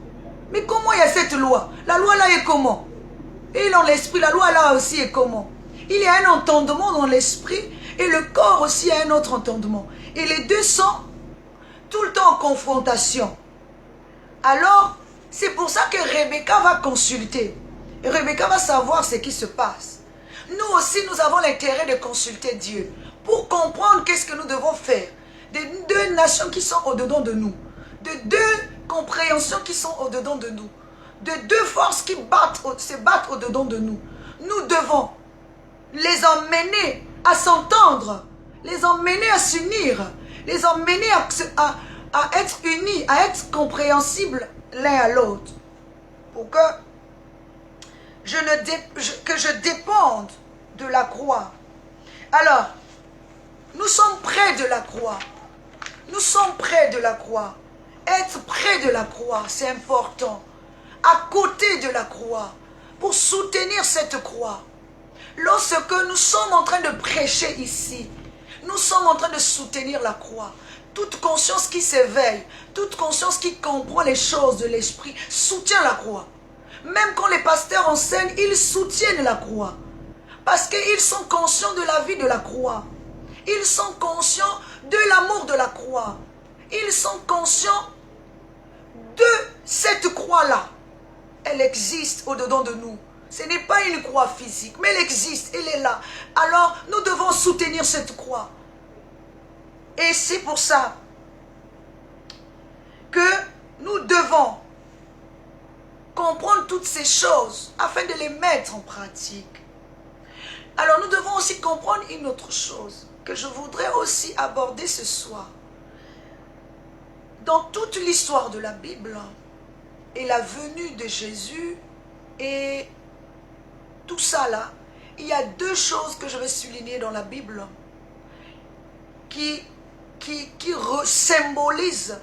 Mais comment il y a cette loi? La loi là est comment? Et dans l'esprit, la loi là aussi est comment? Il y a un entendement dans l'esprit et le corps aussi a un autre entendement. Et les deux sont tout le temps en confrontation. Alors, c'est pour ça que Rebecca va consulter. Et Rebecca va savoir ce qui se passe. Nous aussi, nous avons l'intérêt de consulter Dieu pour comprendre qu'est-ce que nous devons faire. De deux nations qui sont au-dedans de nous. De deux compréhensions qui sont au-dedans de nous. De deux forces qui se battent au-dedans de nous. Nous devons les emmener à s'entendre, les emmener à s'unir, les emmener à être unis, à être compréhensibles l'un à l'autre. Pour que je dépende de la croix. Alors, nous sommes près de la croix. Nous sommes près de la croix. Être près de la croix, c'est important. À côté de la croix, pour soutenir cette croix. Lorsque nous sommes en train de prêcher ici, nous sommes en train de soutenir la croix. Toute conscience qui s'éveille, toute conscience qui comprend les choses de l'esprit, soutient la croix. Même quand les pasteurs enseignent, ils soutiennent la croix. Parce qu'ils sont conscients de la vie de la croix. Ils sont conscients de l'amour de la croix. Ils sont conscients de cette croix-là. Elle existe au-dedans de nous. Ce n'est pas une croix physique, mais elle existe, elle est là. Alors, nous devons soutenir cette croix. Et c'est pour ça que nous devons comprendre toutes ces choses afin de les mettre en pratique. Alors, nous devons aussi comprendre une autre chose que je voudrais aussi aborder ce soir. Dans toute l'histoire de la Bible et la venue de Jésus et tout ça là, il y a deux choses que je vais souligner dans la Bible qui symbolisent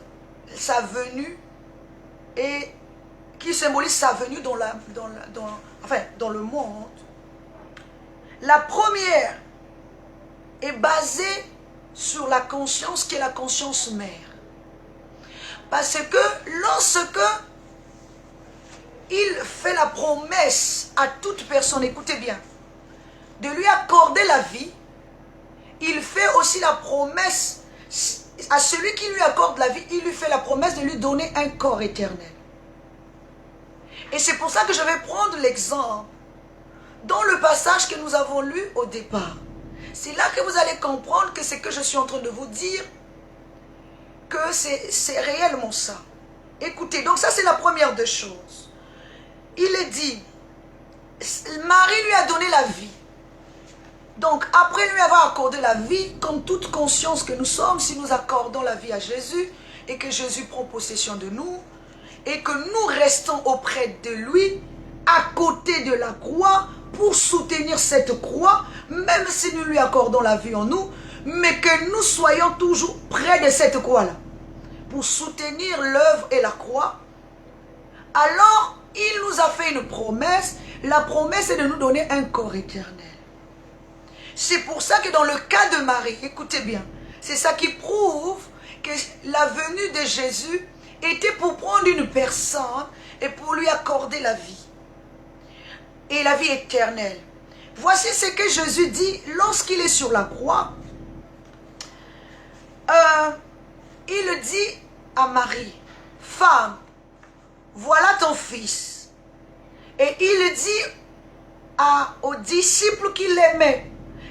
sa venue et qui symbolisent sa venue dans le monde. La première est basée sur la conscience qui est la conscience mère. Parce que lorsque il fait la promesse à toute personne, écoutez bien, de lui accorder la vie, il fait aussi la promesse à celui qui lui accorde la vie, il lui fait la promesse de lui donner un corps éternel. Et c'est pour ça que je vais prendre l'exemple dans le passage que nous avons lu au départ. C'est là que vous allez comprendre que ce que je suis en train de vous dire, que c'est réellement ça. Écoutez, donc ça c'est la première des choses. Il est dit, Marie lui a donné la vie. Donc après lui avoir accordé la vie, comme toute conscience que nous sommes, si nous accordons la vie à Jésus, et que Jésus prend possession de nous, et que nous restons auprès de lui, à côté de la croix, pour soutenir cette croix, même si nous lui accordons la vie en nous, mais que nous soyons toujours près de cette croix-là, pour soutenir l'œuvre et la croix, alors Il nous a fait une promesse. La promesse est de nous donner un corps éternel. C'est pour ça que dans le cas de Marie, écoutez bien, c'est ça qui prouve que la venue de Jésus était pour prendre une personne et pour lui accorder la vie. Et la vie éternelle. Voici ce que Jésus dit lorsqu'il est sur la croix. Il dit à Marie, femme, voilà ton fils. Et il dit aux disciples qu'il aimait,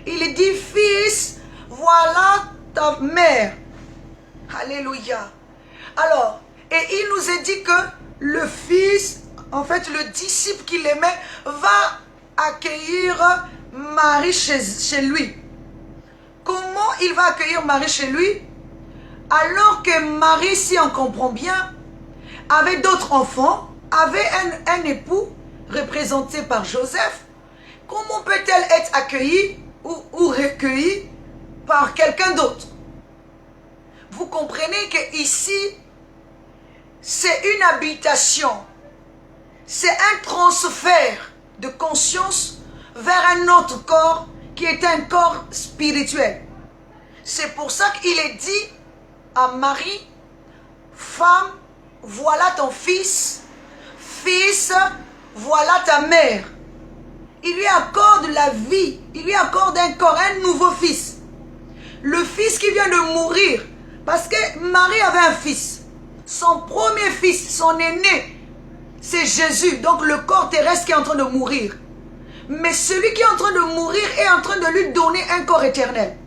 il dit, fils, voilà ta mère. Alléluia. Alors, et il nous a dit que le fils, en fait le disciple qu'il aimait, va accueillir Marie chez lui. Comment il va accueillir Marie chez lui? Alors que Marie, si on comprend bien, avait d'autres enfants, avait un époux représenté par Joseph. Comment peut-elle être accueillie ou recueillie par quelqu'un d'autre? Vous comprenez que ici, c'est une habitation, c'est un transfert de conscience vers un autre corps qui est un corps spirituel. C'est pour ça qu'il est dit à Marie, femme, voilà ton fils, fils, voilà ta mère. Il lui accorde la vie, il lui accorde un corps, un nouveau fils. Le fils qui vient de mourir, parce que Marie avait un fils. Son premier fils, son aîné, c'est Jésus, donc le corps terrestre qui est en train de mourir. Mais celui qui est en train de mourir est en train de lui donner un corps éternel.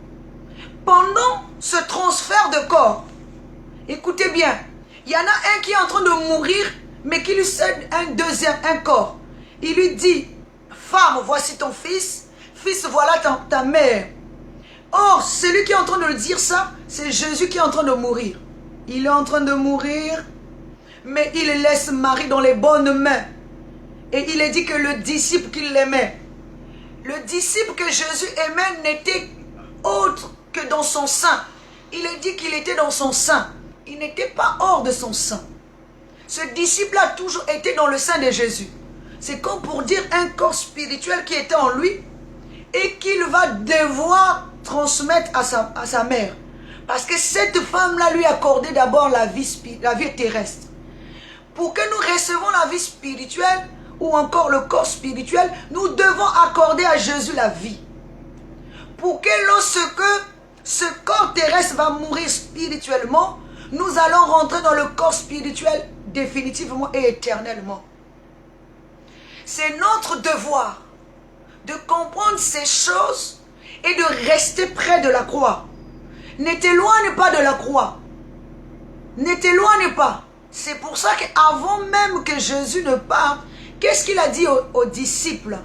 Pendant ce transfert de corps, écoutez bien, il y en a un qui est en train de mourir, mais qui lui cède un corps. Il lui dit, femme, voici ton fils, fils, voilà ta mère. Or, celui qui est en train de le dire ça, c'est Jésus qui est en train de mourir. Il est en train de mourir, mais il laisse Marie dans les bonnes mains. Et il est dit que le disciple qu'il aimait, le disciple que Jésus aimait n'était autre que dans son sein. Il est dit qu'il était dans son sein. Il n'était pas hors de son sein. Ce disciple a toujours été dans le sein de Jésus. C'est comme pour dire un corps spirituel qui était en lui et qu'il va devoir transmettre à sa mère. Parce que cette femme-là lui accordait d'abord la vie terrestre. Pour que nous recevons la vie spirituelle ou encore le corps spirituel, nous devons accorder à Jésus la vie. Pour que lorsque ce corps terrestre va mourir spirituellement, nous allons rentrer dans le corps spirituel définitivement et éternellement. C'est notre devoir de comprendre ces choses et de rester près de la croix. Ne t'éloigne pas de la croix. Ne t'éloigne pas. C'est pour ça qu'avant même que Jésus ne parte, qu'est-ce qu'il a dit aux disciples?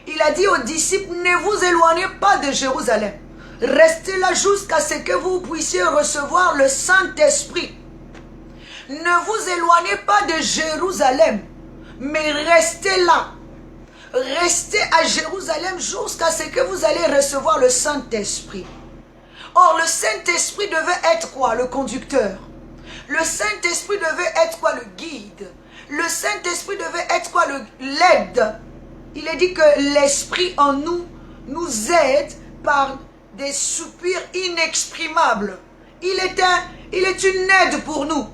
Il a dit aux disciples, ne vous éloignez pas de Jérusalem. Restez là jusqu'à ce que vous puissiez recevoir le Saint-Esprit. Ne vous éloignez pas de Jérusalem, mais restez là. Restez à Jérusalem jusqu'à ce que vous allez recevoir le Saint-Esprit. Or, le Saint-Esprit devait être quoi? Le conducteur. Le Saint-Esprit devait être quoi? Le guide. Le Saint-Esprit devait être quoi? L'aide. Il est dit que l'Esprit en nous aide par des soupirs inexprimables. Il est une aide pour nous.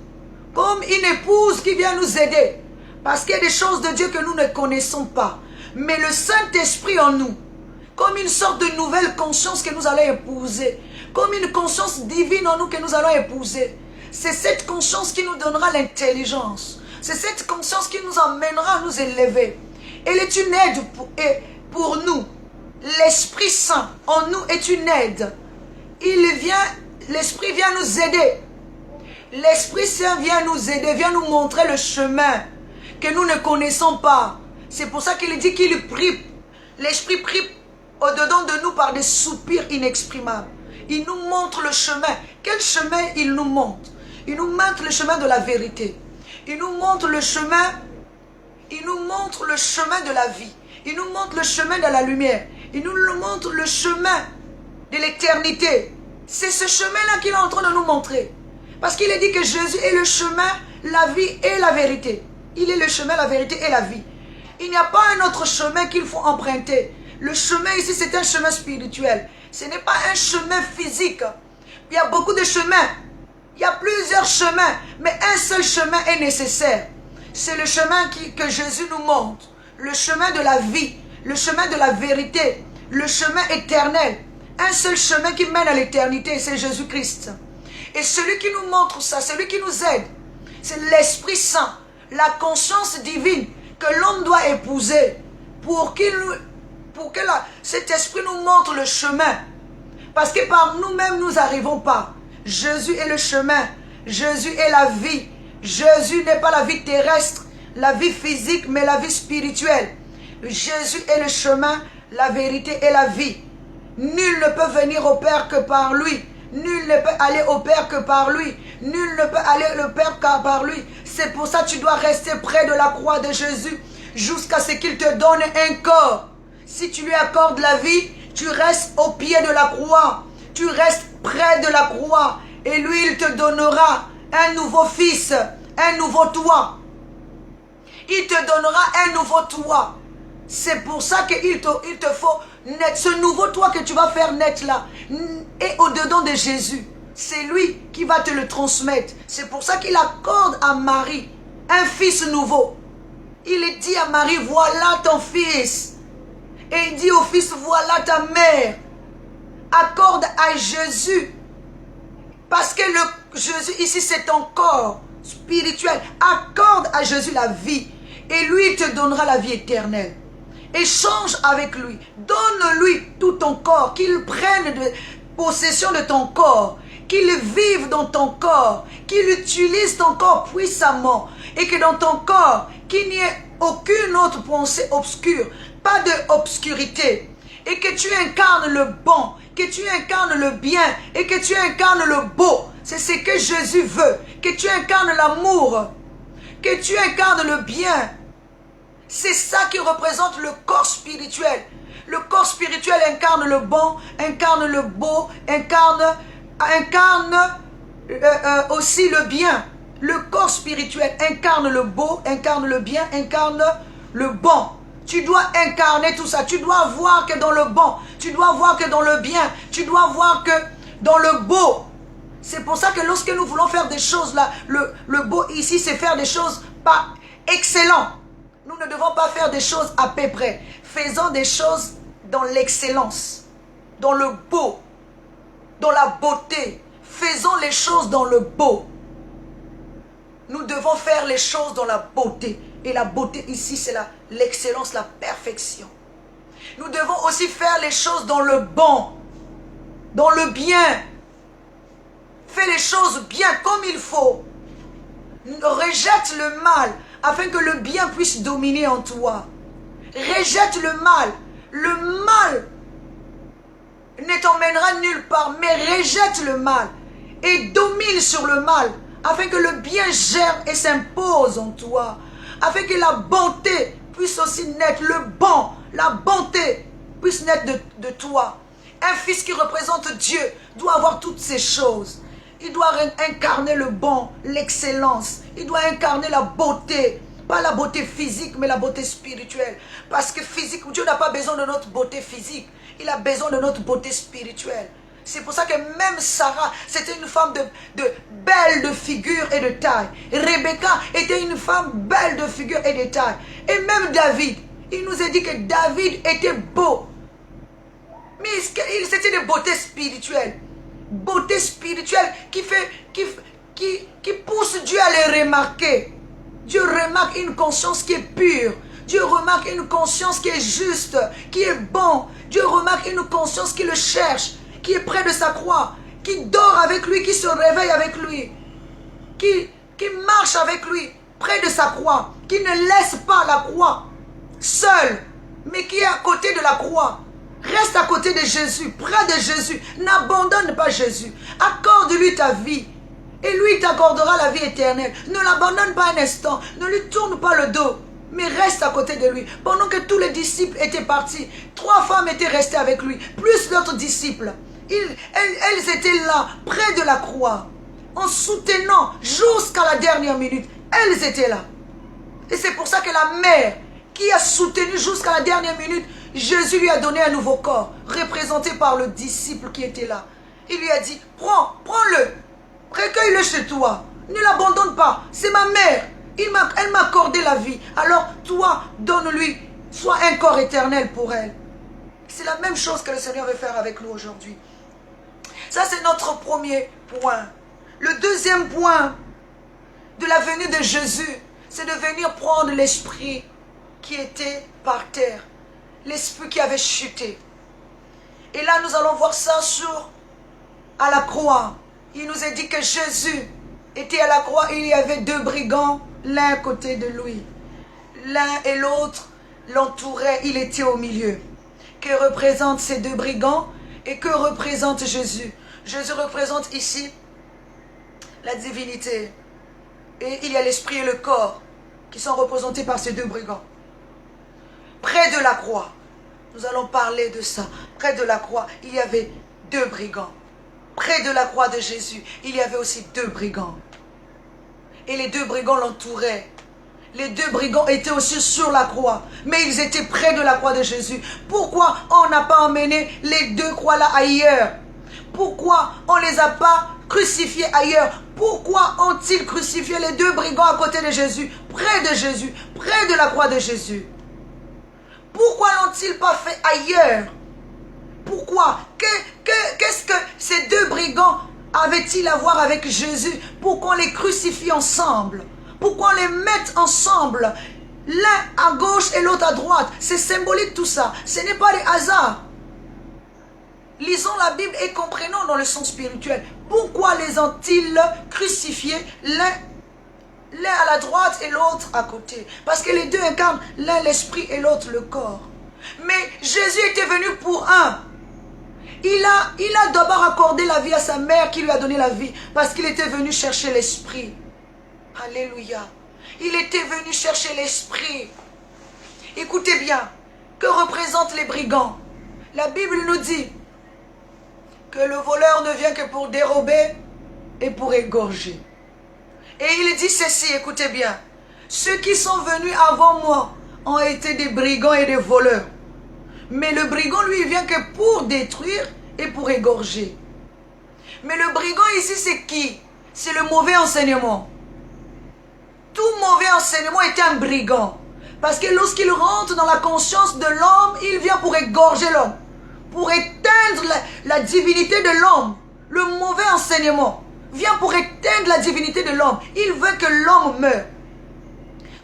Comme une épouse qui vient nous aider. Parce qu'il y a des choses de Dieu que nous ne connaissons pas. Mais le Saint-Esprit en nous, comme une sorte de nouvelle conscience que nous allons épouser, comme une conscience divine en nous que nous allons épouser, c'est cette conscience qui nous donnera l'intelligence. C'est cette conscience qui nous emmènera à nous élever. Elle est une aide pour nous. L'Esprit Saint en nous est une aide. L'Esprit vient nous aider. L'Esprit Saint vient nous aider, vient nous montrer le chemin que nous ne connaissons pas. C'est pour ça qu'il dit qu'il prie. L'Esprit prie au-dedans de nous par des soupirs inexprimables. Il nous montre le chemin. Quel chemin il nous montre? Il nous montre le chemin de la vérité. Il nous montre le chemin. Il nous montre le chemin de la vie. Il nous montre le chemin de la lumière. Il nous montre le chemin de l'éternité. C'est ce chemin-là qu'il est en train de nous montrer. Parce qu'il est dit que Jésus est le chemin, la vie et la vérité. Il est le chemin, la vérité et la vie. Il n'y a pas un autre chemin qu'il faut emprunter. Le chemin ici, c'est un chemin spirituel. Ce n'est pas un chemin physique. Il y a beaucoup de chemins. Il y a plusieurs chemins. Mais un seul chemin est nécessaire. C'est le chemin que Jésus nous montre. Le chemin de la vie. Le chemin de la vérité. Le chemin éternel. Un seul chemin qui mène à l'éternité, c'est Jésus-Christ. Et celui qui nous montre ça, celui qui nous aide, c'est l'Esprit Saint. La conscience divine que l'homme doit épouser pour que cet esprit nous montre le chemin. Parce que par nous-mêmes, nous n'arrivons pas. Jésus est le chemin. Jésus est la vie. Jésus n'est pas la vie terrestre, la vie physique, mais la vie spirituelle. Jésus est le chemin, la vérité et la vie. Nul ne peut venir au Père que par lui. Nul ne peut aller au Père que par lui. Nul ne peut aller au Père que par lui. C'est pour ça que tu dois rester près de la croix de Jésus jusqu'à ce qu'il te donne un corps. Si tu lui accordes la vie, tu restes au pied de la croix. Tu restes près de la croix. Et lui, il te donnera un nouveau fils, un nouveau toi. Il te donnera un nouveau toi. C'est pour ça qu'il te faut naître. Ce nouveau toi que tu vas faire naître là est au-dedans de Jésus. C'est lui qui va te le transmettre. C'est pour ça qu'il accorde à Marie un fils nouveau. Il dit à Marie, voilà ton fils. Et il dit au fils, voilà ta mère. Accorde à Jésus. Parce que Jésus ici, c'est ton corps spirituel. Accorde à Jésus la vie. Et lui, il te donnera la vie éternelle. Échange avec lui. Donne-lui tout ton corps. Qu'il prenne possession de ton corps. Qu'il vive dans ton corps. Qu'il utilise ton corps puissamment. Et que dans ton corps, qu'il n'y ait aucune autre pensée obscure. Pas d'obscurité. Et que tu incarnes le bon. Que tu incarnes le bien. Et que tu incarnes le beau. C'est ce que Jésus veut. Que tu incarnes l'amour. Que tu incarnes le bien. C'est ça qui représente le corps spirituel. Le corps spirituel incarne le bon, incarne le beau, incarne aussi le bien. Le corps spirituel incarne le beau, incarne le bien, incarne le bon. Tu dois incarner tout ça. Tu dois voir que dans le bon, tu dois voir que dans le bien, tu dois voir que dans le beau. C'est pour ça que lorsque nous voulons faire des choses là, le beau ici, c'est faire des choses pas excellentes. Nous ne devons pas faire des choses à peu près. Faisons des choses dans l'excellence, dans le beau, dans la beauté. Faisons les choses dans le beau. Nous devons faire les choses dans la beauté. Et la beauté ici, c'est l'excellence, la perfection. Nous devons aussi faire les choses dans le bon, dans le bien. Fais les choses bien comme il faut. Rejette le mal afin que le bien puisse dominer en toi. Rejette le mal. Le mal ne t'emmènera nulle part, mais rejette le mal et domine sur le mal afin que le bien germe et s'impose en toi. Afin que la bonté puisse aussi naître, le bon, la bonté puisse naître de toi. Un fils qui représente Dieu doit avoir toutes ces choses. Il doit incarner le bon, l'excellence. Il doit incarner la beauté. Pas la beauté physique, mais la beauté spirituelle. Parce que physique, Dieu n'a pas besoin de notre beauté physique. Il a besoin de notre beauté spirituelle. C'est pour ça que même Sarah, c'était une femme belle de figure et de taille. Rebecca était une femme belle de figure et de taille. Et même David, il nous a dit que David était beau. Mais c'était de beauté spirituelle. Beauté spirituelle qui pousse Dieu à les remarquer. Dieu remarque une conscience qui est pure. Dieu remarque une conscience qui est juste, qui est bon. Dieu remarque une conscience qui le cherche, qui est près de sa croix, qui dort avec lui, qui se réveille avec lui, qui marche avec lui, près de sa croix, qui ne laisse pas la croix seule, mais qui est à côté de la croix. Reste à côté de Jésus, près de Jésus. N'abandonne pas Jésus. Accorde-lui ta vie. Et lui t'accordera la vie éternelle. Ne l'abandonne pas un instant. Ne lui tourne pas le dos. Mais reste à côté de lui. Pendant que tous les disciples étaient partis, 3 femmes étaient restées avec lui, plus d'autres disciples. Elles étaient là, près de la croix, en soutenant jusqu'à la dernière minute. Elles étaient là. Et c'est pour ça que la mère qui a soutenu jusqu'à la dernière minute, Jésus lui a donné un nouveau corps, représenté par le disciple qui était là. Il lui a dit, prends-le, recueille-le chez toi, ne l'abandonne pas, c'est ma mère, elle m'a accordé la vie, alors toi, donne-lui, sois un corps éternel pour elle. C'est la même chose que le Seigneur veut faire avec nous aujourd'hui. Ça, c'est notre premier point. Le deuxième point de la venue de Jésus, c'est de venir prendre l'esprit qui était par terre, l'esprit qui avait chuté. Et là, nous allons voir ça à la croix. Il nous est dit que Jésus était à la croix et il y avait deux brigands, l'un à côté de lui. L'un et l'autre l'entouraient, il était au milieu. Que représentent ces deux brigands et que représente Jésus? Jésus représente ici la divinité. Et il y a l'esprit et le corps qui sont représentés par ces deux brigands. Près de la croix, nous allons parler de ça. Près de la croix, il y avait deux brigands. Près de la croix de Jésus, il y avait aussi deux brigands. Et les deux brigands l'entouraient. Les deux brigands étaient aussi sur la croix, mais ils étaient près de la croix de Jésus. Pourquoi on n'a pas emmené les deux croix là ailleurs? Pourquoi on ne les a pas crucifiés ailleurs? Pourquoi ont-ils crucifié les deux brigands à côté de Jésus, près de la croix de Jésus? Pourquoi l'ont-ils pas fait ailleurs? Pourquoi? Qu'est-ce que ces deux brigands avaient-ils à voir avec Jésus pour qu'on les crucifie ensemble? Pourquoi on les mette ensemble? L'un à gauche et l'autre à droite. C'est symbolique tout ça. Ce n'est pas des hasards. Lisons la Bible et comprenons dans le sens spirituel. Pourquoi les ont-ils crucifiés l'un à la droite et l'autre à côté? Parce que les deux incarnent l'un l'esprit et l'autre le corps. Mais Jésus était venu pour un. Il a d'abord accordé la vie à sa mère qui lui a donné la vie. Parce qu'il était venu chercher l'esprit. Alléluia. Il était venu chercher l'esprit. Écoutez bien. Que représentent les brigands? La Bible nous dit que le voleur ne vient que pour dérober et pour égorger. Et il dit ceci, écoutez bien. Ceux qui sont venus avant moi ont été des brigands et des voleurs. Mais le brigand, lui, il vient que pour détruire et pour égorger. Mais le brigand ici, c'est qui? C'est le mauvais enseignement. Tout mauvais enseignement est un brigand. Parce que lorsqu'il rentre dans la conscience de l'homme, il vient pour égorger l'homme. Pour éteindre la divinité de l'homme. Le mauvais enseignement vient pour éteindre la divinité de l'homme. Il veut que l'homme meure.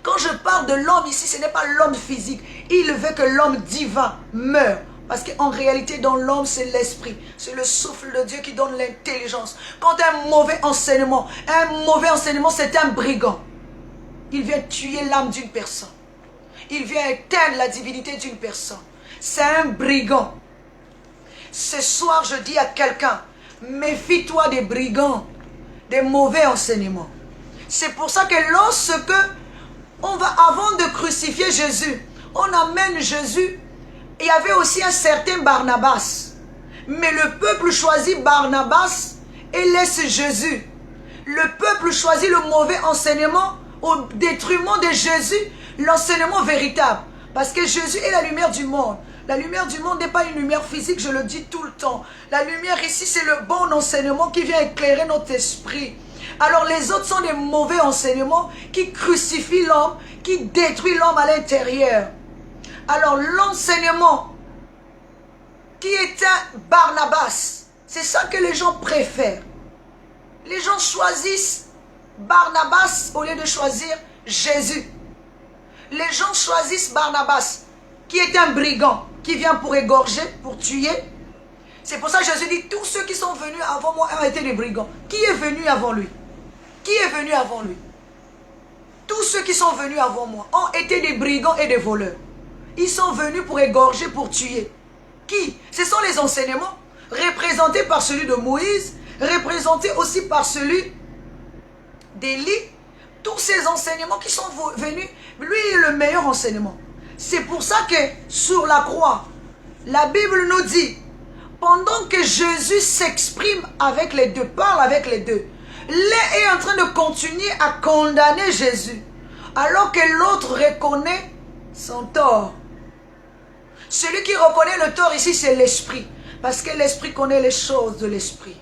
Quand je parle de l'homme ici, ce n'est pas l'homme physique. Il veut que l'homme divin meure. Parce qu'en réalité, dans l'homme, c'est l'esprit. C'est le souffle de Dieu qui donne l'intelligence. Quand un mauvais enseignement, c'est un brigand. Il vient tuer l'âme d'une personne. Il vient éteindre la divinité d'une personne. C'est un brigand. Ce soir, je dis à quelqu'un, méfie-toi des brigands, des mauvais enseignements. C'est pour ça que lorsque avant de crucifier Jésus, on amène Jésus. Il y avait aussi un certain Barnabas. Mais le peuple choisit Barnabas et laisse Jésus. Le peuple choisit le mauvais enseignement au détriment de Jésus, l'enseignement véritable. Parce que Jésus est la lumière du monde. La lumière du monde n'est pas une lumière physique, je le dis tout le temps. La lumière ici, c'est le bon enseignement qui vient éclairer notre esprit. Alors les autres sont des mauvais enseignements qui crucifient l'homme, qui détruisent l'homme à l'intérieur. Alors l'enseignement qui est un Barnabas, c'est ça que les gens préfèrent. Les gens choisissent Barnabas au lieu de choisir Jésus. Les gens choisissent Barnabas, qui est un brigand, qui vient pour égorger, pour tuer. C'est pour ça que Jésus dit, tous ceux qui sont venus avant moi ont été des brigands. Qui est venu avant lui? Qui est venu avant lui? Tous ceux qui sont venus avant moi ont été des brigands et des voleurs. Ils sont venus pour égorger, pour tuer. Qui? Ce sont les enseignements représentés par celui de Moïse, représentés aussi par celui d'Élie. Tous ces enseignements qui sont venus, lui est le meilleur enseignement. C'est pour ça que sur la croix, la Bible nous dit, pendant que Jésus s'exprime avec les deux, parle avec les deux, l'un est en train de continuer à condamner Jésus alors que l'autre reconnaît son tort. Celui qui reconnaît le tort ici, c'est l'esprit. Parce que l'esprit connaît les choses de l'esprit.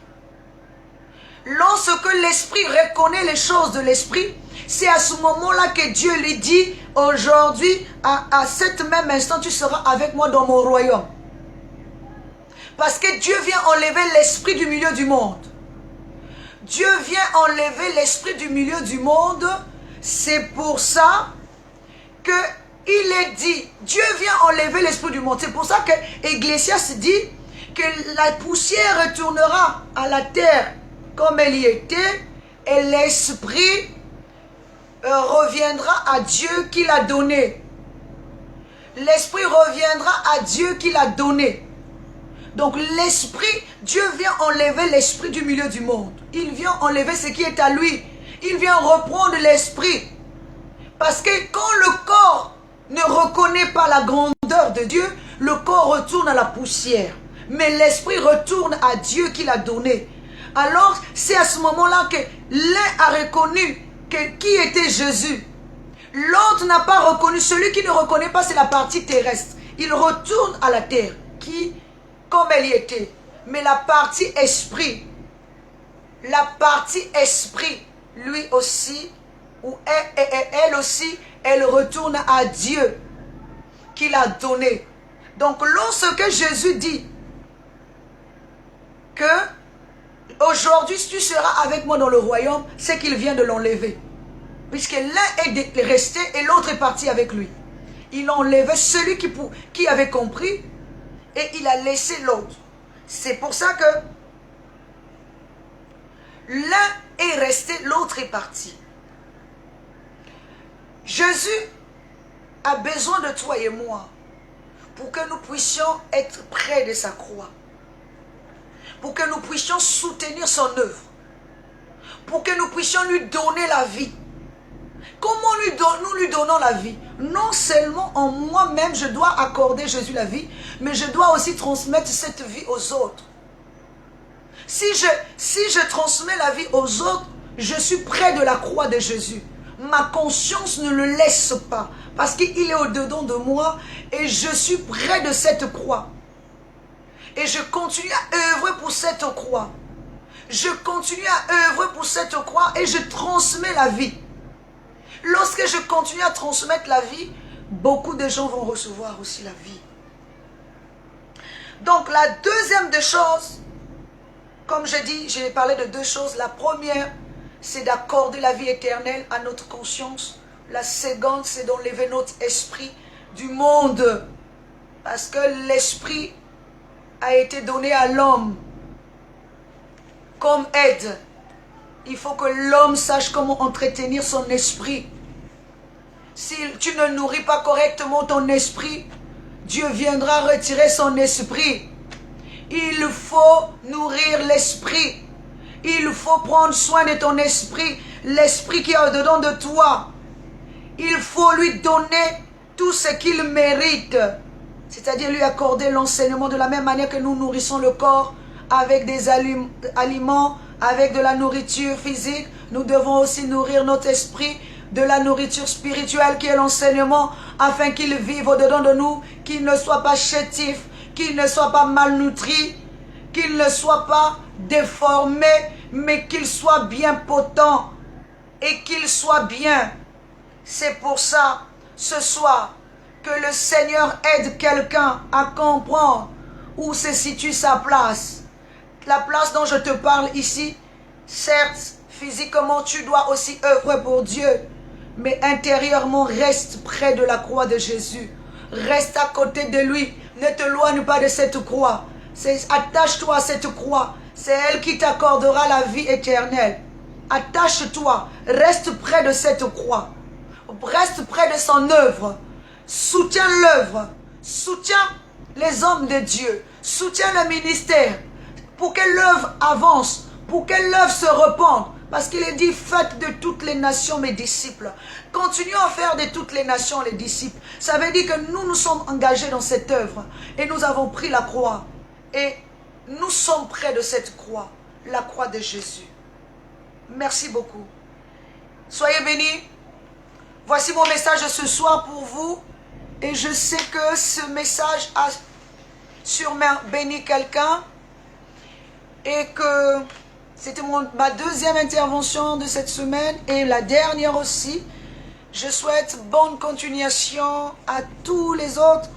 Lorsque l'esprit reconnaît les choses de l'esprit, c'est à ce moment-là que Dieu lui dit, aujourd'hui, à cet même instant, tu seras avec moi dans mon royaume. Parce que Dieu vient enlever l'esprit du milieu du monde. Dieu vient enlever l'esprit du milieu du monde. C'est pour ça qu'il est dit, Dieu vient enlever l'esprit du monde. C'est pour ça que Ecclésiaste dit que la poussière retournera à la terre comme elle y était, et l'esprit reviendra à Dieu qui l'a donné. L'esprit reviendra à Dieu qui l'a donné. Donc l'esprit, Dieu vient enlever l'esprit du milieu du monde. Il vient enlever ce qui est à lui. Il vient reprendre l'esprit. Parce que quand le corps ne reconnaît pas la grandeur de Dieu, le corps retourne à la poussière. Mais l'esprit retourne à Dieu qui l'a donné. Alors c'est à ce moment-là que l'un a reconnu qui était Jésus. L'autre n'a pas reconnu. Celui qui ne reconnaît pas, c'est la partie terrestre. Il retourne à la terre comme elle y était. Mais la partie esprit, lui aussi, ou elle aussi, elle retourne à Dieu qui l'a donné. Donc lorsque Jésus dit que aujourd'hui tu seras avec moi dans le royaume, c'est qu'il vient de l'enlever. Puisque l'un est resté et l'autre est parti avec lui. Il a enlevé celui qui avait compris et il a laissé l'autre. C'est pour ça que l'un est resté, l'autre est parti. Jésus a besoin de toi et moi pour que nous puissions être près de sa croix. Pour que nous puissions soutenir son œuvre. Pour que nous puissions lui donner la vie. Comment nous lui donnons la vie? Non seulement en moi-même, je dois accorder Jésus la vie, mais je dois aussi transmettre cette vie aux autres. Si je transmets la vie aux autres, je suis près de la croix de Jésus. Ma conscience ne le laisse pas, parce qu'il est au-dedans de moi et je suis près de cette croix. Et je continue à œuvrer pour cette croix. Je continue à œuvrer pour cette croix et je transmets la vie. Lorsque je continue à transmettre la vie, beaucoup de gens vont recevoir aussi la vie. Donc la deuxième des choses, comme je dis, j'ai parlé de deux choses. La première, c'est d'accorder la vie éternelle à notre conscience. La seconde, c'est d'enlever notre esprit du monde. Parce que l'esprit a été donné à l'homme comme aide. Il faut que l'homme sache comment entretenir son esprit. Si tu ne nourris pas correctement ton esprit, Dieu viendra retirer son esprit. Il faut nourrir l'esprit. Il faut prendre soin de ton esprit, l'esprit qui est au-dedans de toi. Il faut lui donner tout ce qu'il mérite. C'est-à-dire lui accorder l'enseignement de la même manière que nous nourrissons le corps avec des aliments, avec de la nourriture physique. Nous devons aussi nourrir notre esprit de la nourriture spirituelle qui est l'enseignement, afin qu'il vive au-dedans de nous, qu'il ne soit pas chétif, qu'il ne soit pas malnutri, qu'il ne soit pas déformé, mais qu'il soit bien potent et qu'il soit bien. C'est pour ça, ce soir, que le Seigneur aide quelqu'un à comprendre où se situe sa place. La place dont je te parle ici, certes, physiquement, tu dois aussi œuvrer pour Dieu, mais intérieurement, reste près de la croix de Jésus. Reste à côté de lui. Ne t'éloigne pas de cette croix. Attache-toi à cette croix. C'est elle qui t'accordera la vie éternelle. Attache-toi. Reste près de cette croix. Reste près de son œuvre. Soutiens l'œuvre. Soutiens les hommes de Dieu. Soutiens le ministère. Pour que l'œuvre avance. Pour que l'œuvre se repente. Parce qu'il est dit, faites de toutes les nations mes disciples. Continuons à faire de toutes les nations les disciples. Ça veut dire que nous sommes engagés dans cette œuvre. Et nous avons pris la croix. Et nous sommes près de cette croix. La croix de Jésus. Merci beaucoup. Soyez bénis. Voici mon message de ce soir pour vous. Et je sais que ce message a sûrement béni quelqu'un. Et que c'était ma deuxième intervention de cette semaine et la dernière aussi. Je souhaite bonne continuation à tous les autres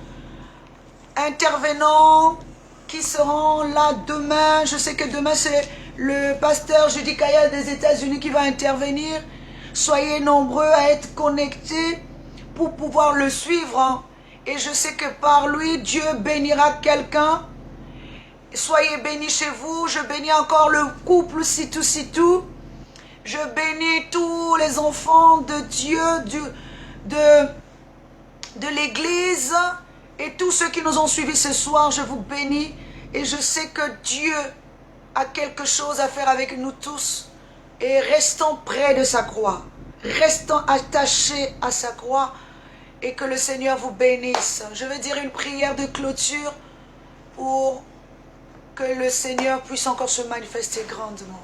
intervenants qui seront là demain. Je sais que demain c'est le pasteur Judy Kaya des États-Unis qui va intervenir. Soyez nombreux à être connectés pour pouvoir le suivre. Et je sais que par lui, Dieu bénira quelqu'un. Soyez bénis chez vous. Je bénis encore le couple Sitou. Je bénis tous les enfants de Dieu, de l'Église et tous ceux qui nous ont suivis ce soir. Je vous bénis et je sais que Dieu a quelque chose à faire avec nous tous. Et restons près de sa croix. Restons attachés à sa croix et que le Seigneur vous bénisse. Je vais dire une prière de clôture pour que le Seigneur puisse encore se manifester grandement.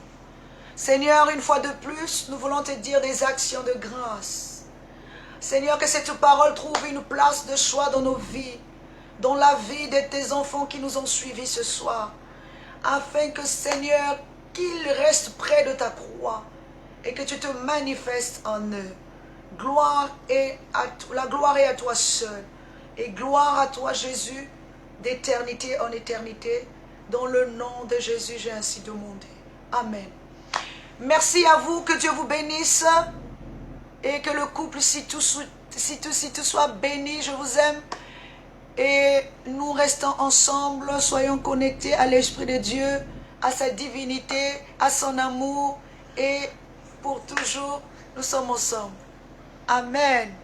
Seigneur, une fois de plus, nous voulons te dire des actions de grâce. Seigneur, que cette parole trouve une place de choix dans nos vies, dans la vie de tes enfants qui nous ont suivis ce soir, afin que, Seigneur, qu'ils restent près de ta croix et que tu te manifestes en eux. La gloire est à toi seul, et gloire à toi, Jésus, d'éternité en éternité. Dans le nom de Jésus, j'ai ainsi demandé. Amen. Merci à vous, que Dieu vous bénisse et que le couple Sitou soit béni. Je vous aime et nous restons ensemble, soyons connectés à l'Esprit de Dieu, à sa divinité, à son amour et pour toujours, nous sommes ensemble. Amen.